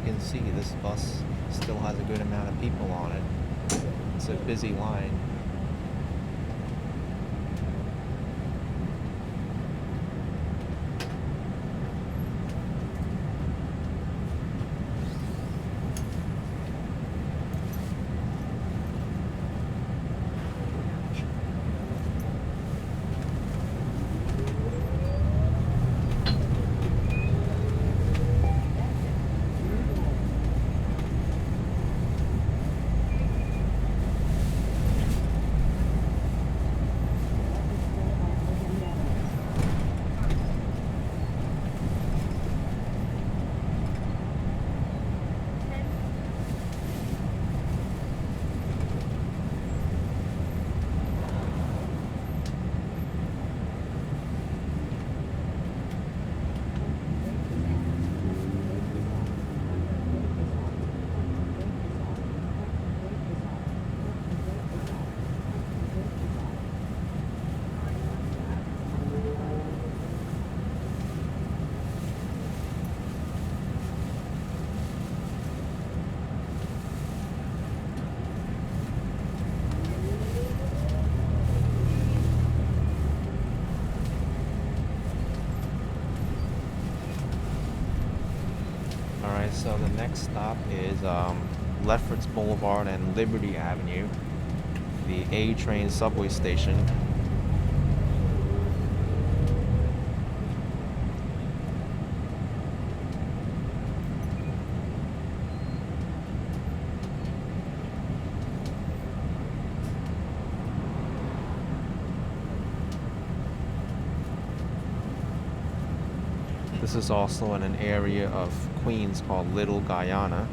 [SPEAKER 1] you can see this bus still has a good amount of people on it. It's a busy line. Alright, so the next stop is Lefferts Boulevard and Liberty Avenue, the A train subway station. This is also in an area of Queens called Little Guyana.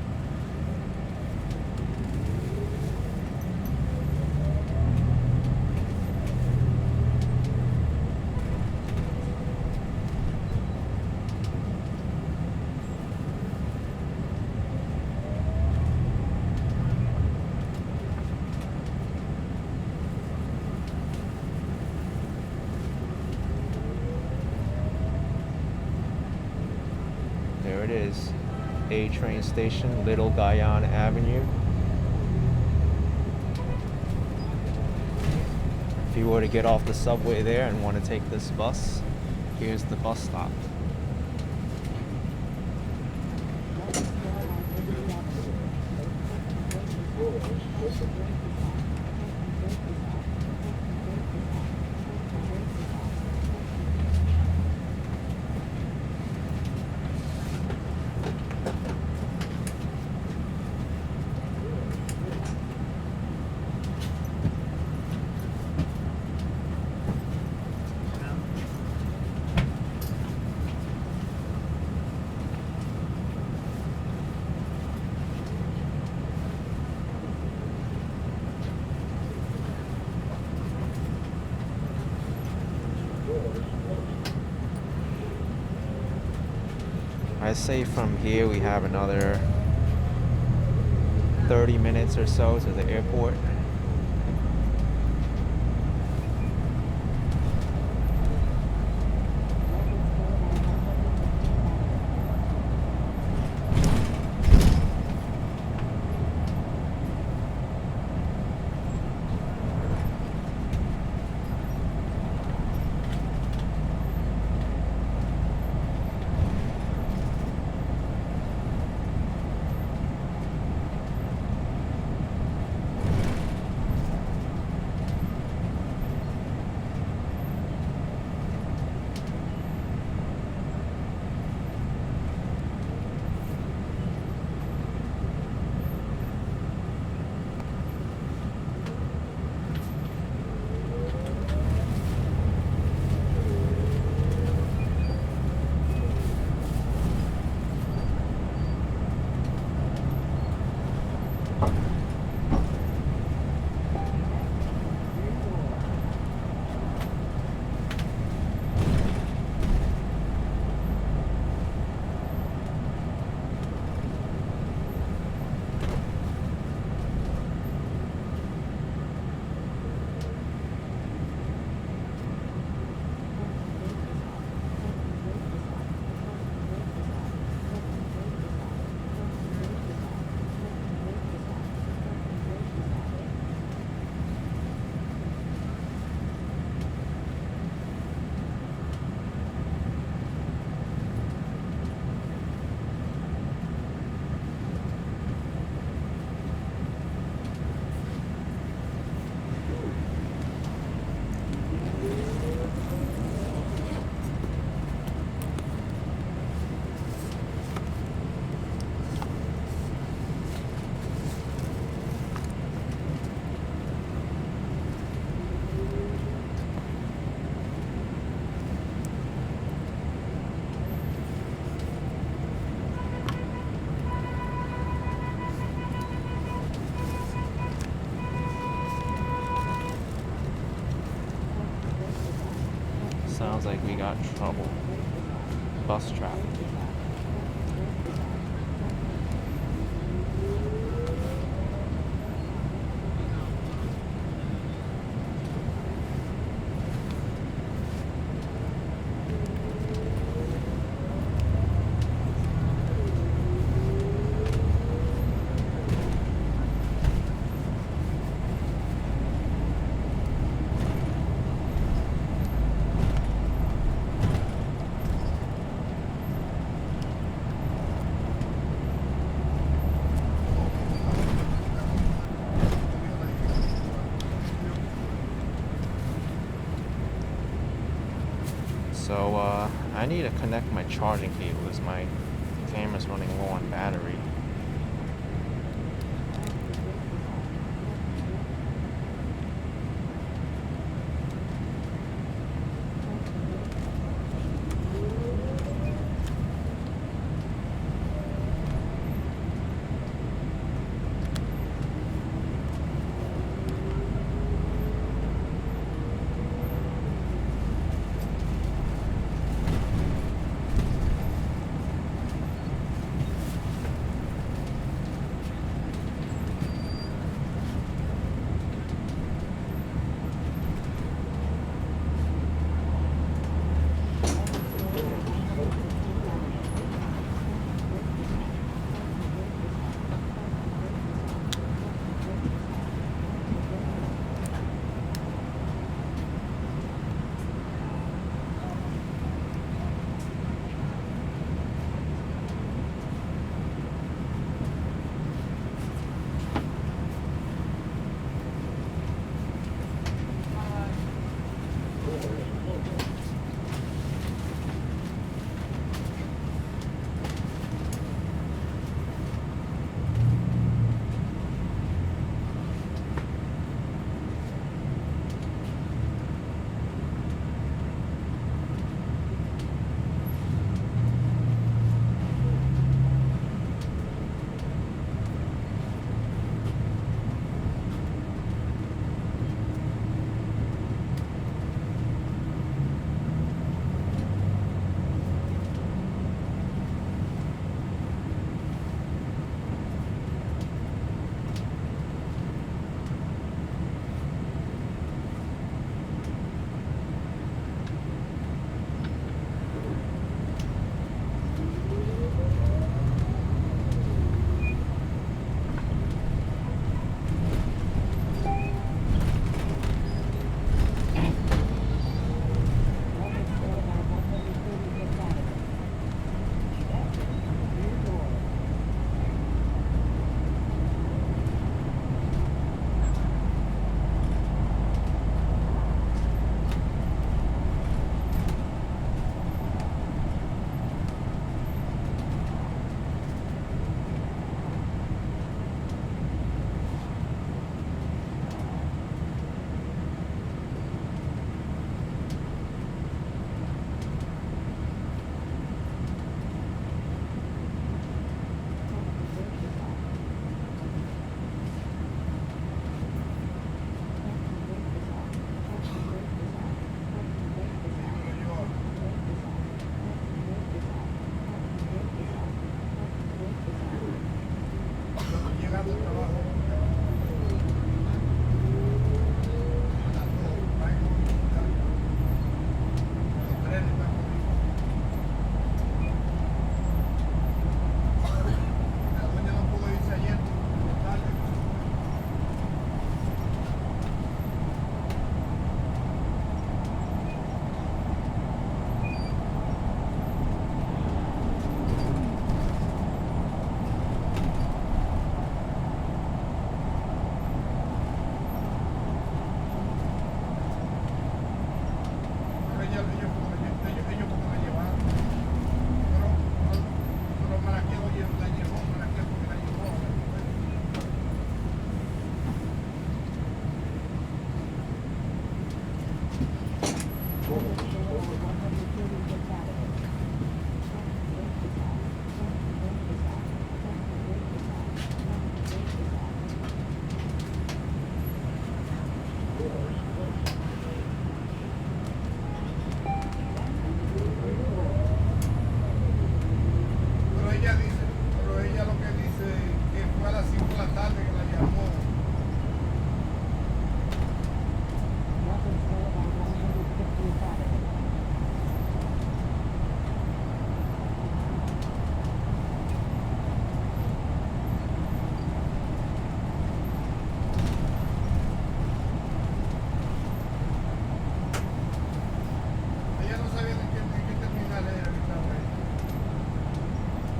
[SPEAKER 1] There it is, A train station, Little Guyana Avenue. If you were to get off the subway there and want to take this bus, here's the bus stop. I say from here we have another 30 minutes or so to the airport. Sounds like we got trouble. Bus traffic. So I need to connect my charging cable as my camera's running low on battery.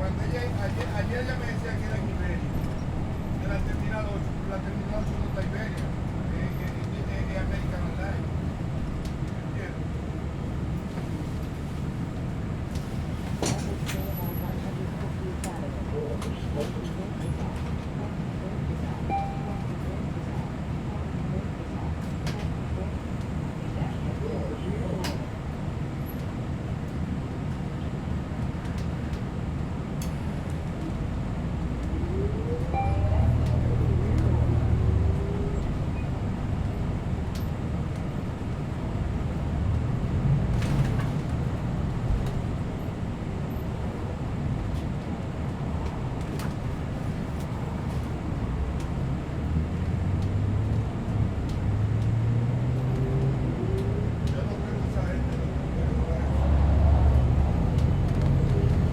[SPEAKER 8] cuando ayer ella me decía que era en Iberia, de la terminal 8, la terminal 8 no está Iberia, es American Online. ¿Entiendes?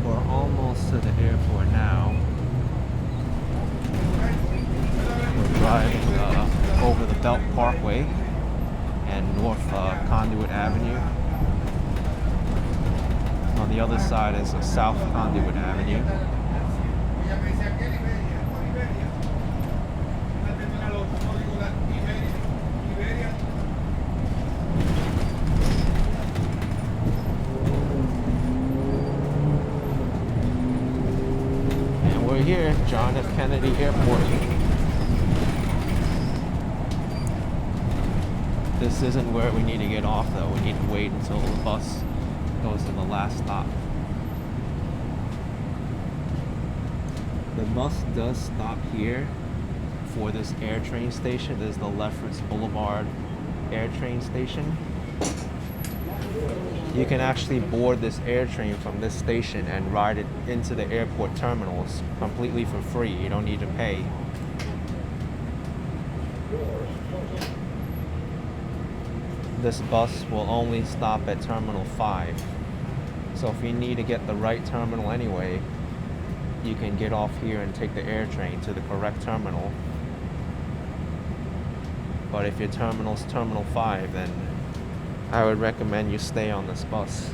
[SPEAKER 1] We're almost to the airport now. We're driving over the Belt Parkway and North Conduit Avenue. On the other side is South Conduit Avenue.
[SPEAKER 8] Ella me decía que era Iberia, no Iberia. La terminal 8, no digo la Iberia.
[SPEAKER 1] And we're here, John F. Kennedy Airport. This isn't where we need to get off though. We need to wait until the bus goes to the last stop. The bus does stop here for this AirTrain station. This is the Lefferts Boulevard AirTrain station. You can actually board this AirTrain from this station and ride it into the airport terminals completely for free. You don't need to pay. This bus will only stop at Terminal 5. So if you need to get the right terminal anyway, you can get off here and take the AirTrain to the correct terminal. But if your terminal's Terminal 5, then I would recommend you stay on this bus.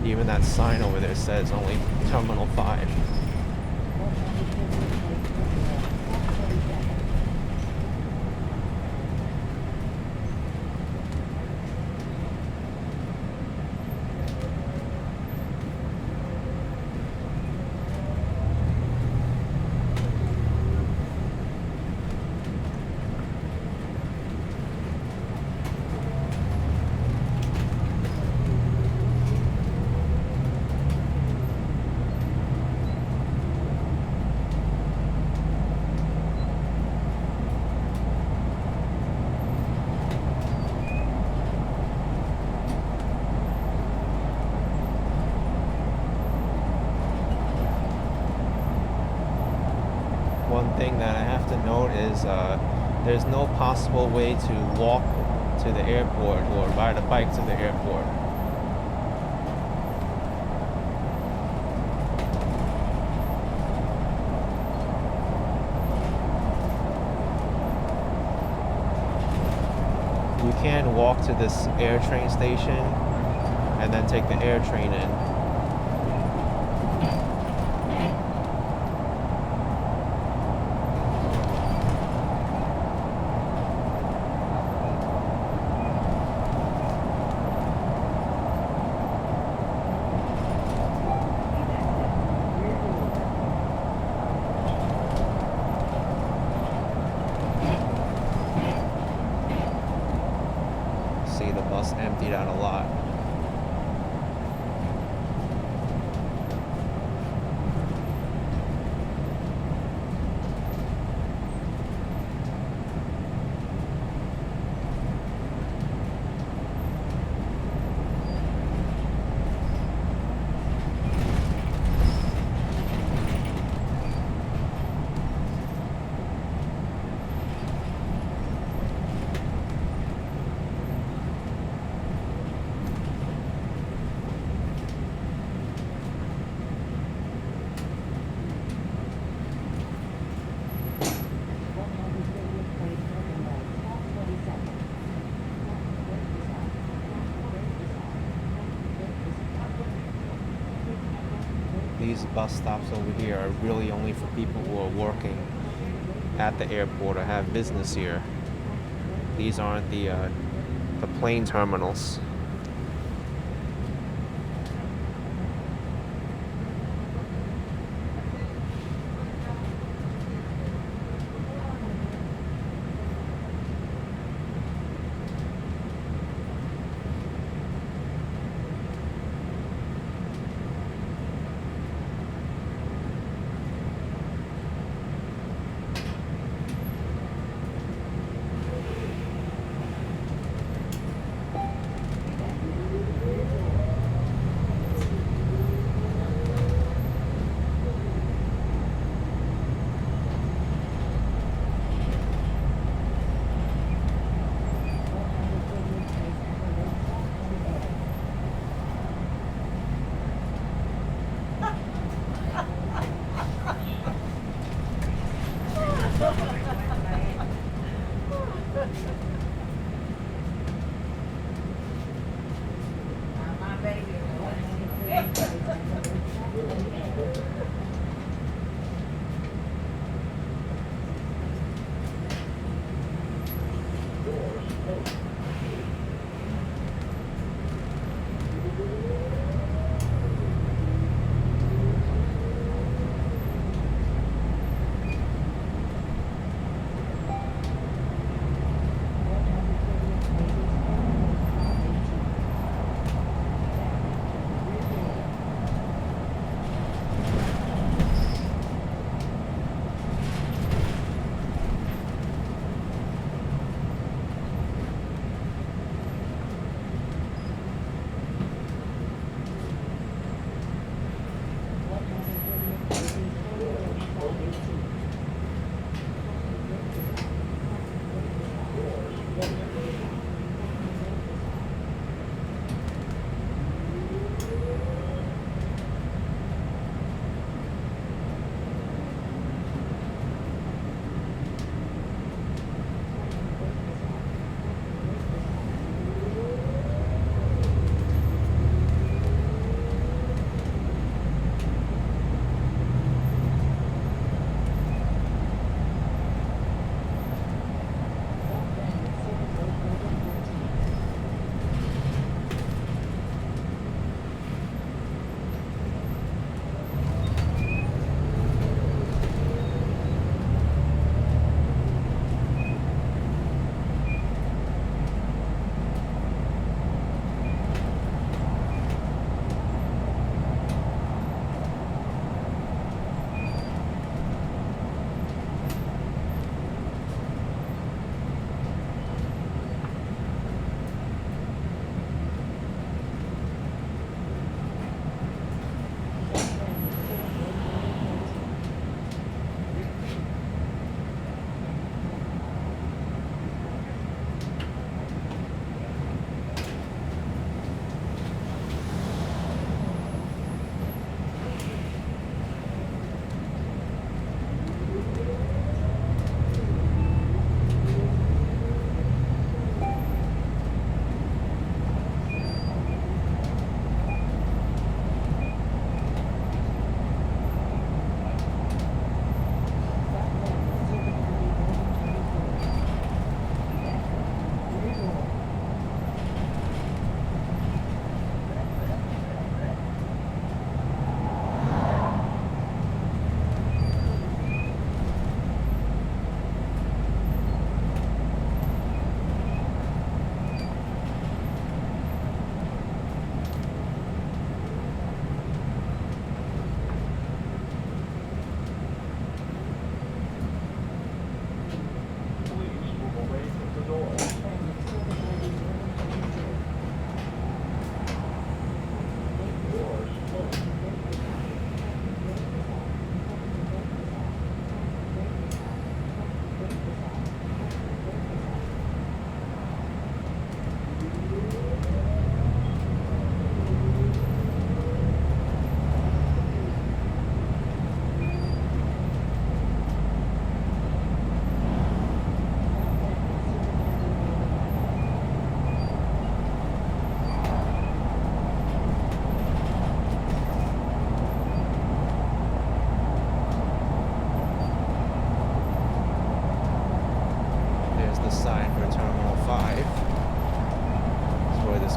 [SPEAKER 1] Even that sign over there says only Terminal 5. One thing that I have to note is there's no possible way to walk to the airport or ride a bike to the airport. You can walk to this AirTrain station and then take the AirTrain in. See, the bus emptied out a lot. these bus stops over here are really only for people who are working at the airport or have business here. These aren't the plane terminals.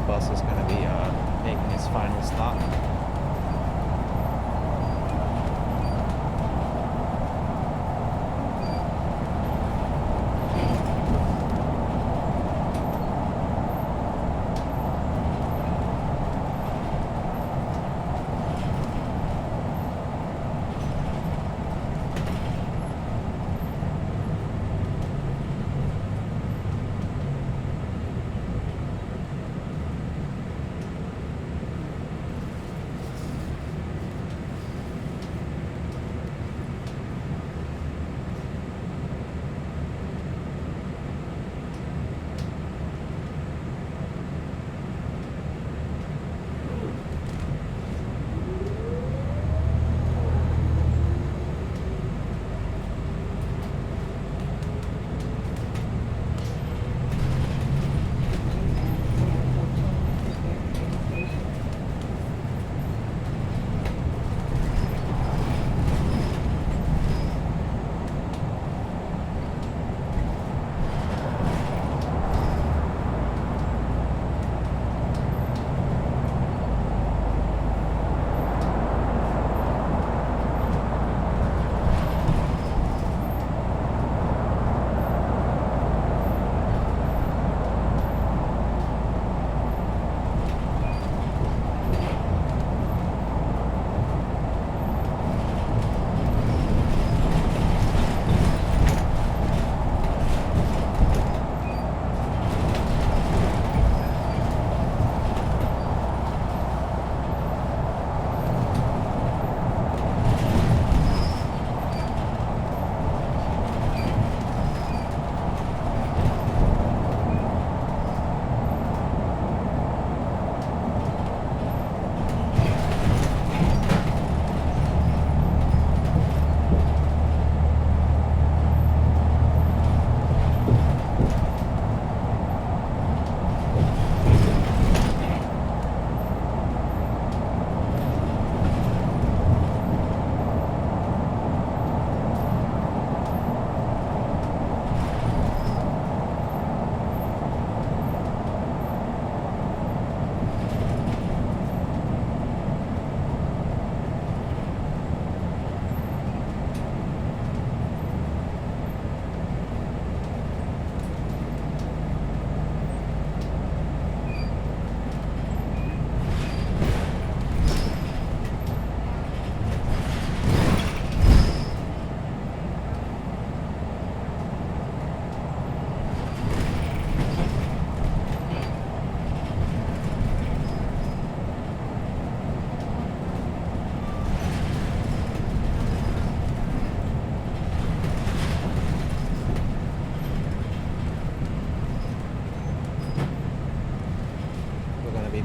[SPEAKER 1] bus is going to be making its final stop.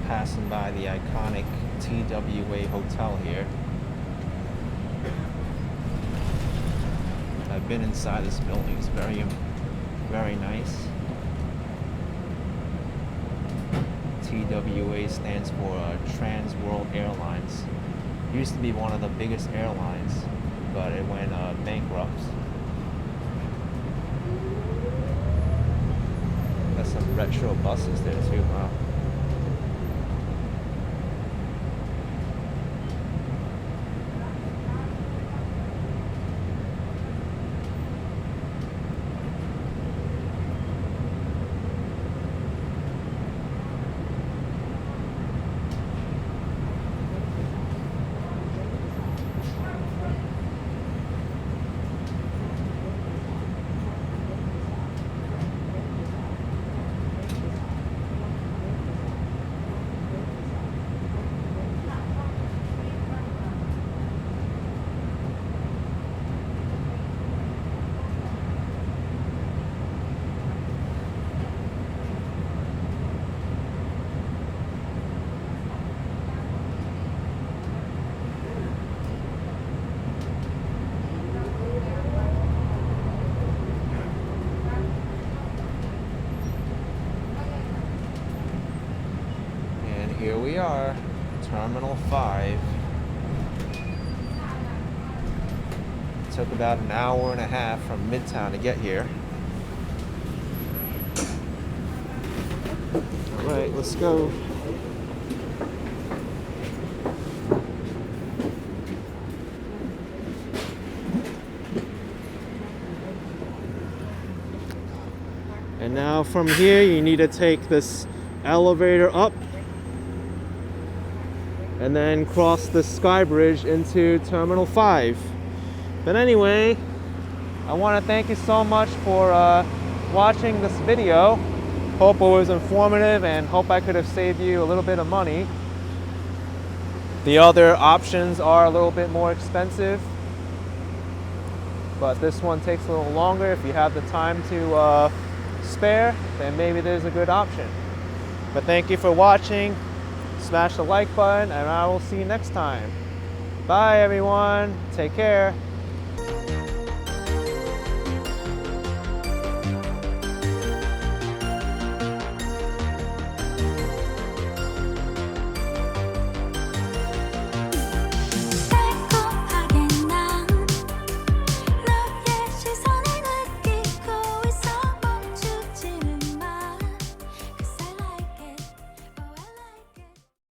[SPEAKER 1] Passing by the iconic TWA hotel here. I've been inside this building. It's very nice. TWA stands for Trans World Airlines. Used to be one of the biggest airlines, but it went bankrupt. Got some retro buses there too, huh? Here we are, Terminal 5. It took about an hour and a half from Midtown to get here. Right, let's go. And now from here, you need to take this elevator up and then cross the sky bridge into Terminal 5. But anyway, I want to thank you so much for watching this video. Hope it was informative and hope I could have saved you a little bit of money. The other options are a little bit more expensive, but this one takes a little longer. If you have the time to spare, then maybe there's a good option. But thank you for watching. Smash the like button and I will see you next time. Bye everyone. Take care.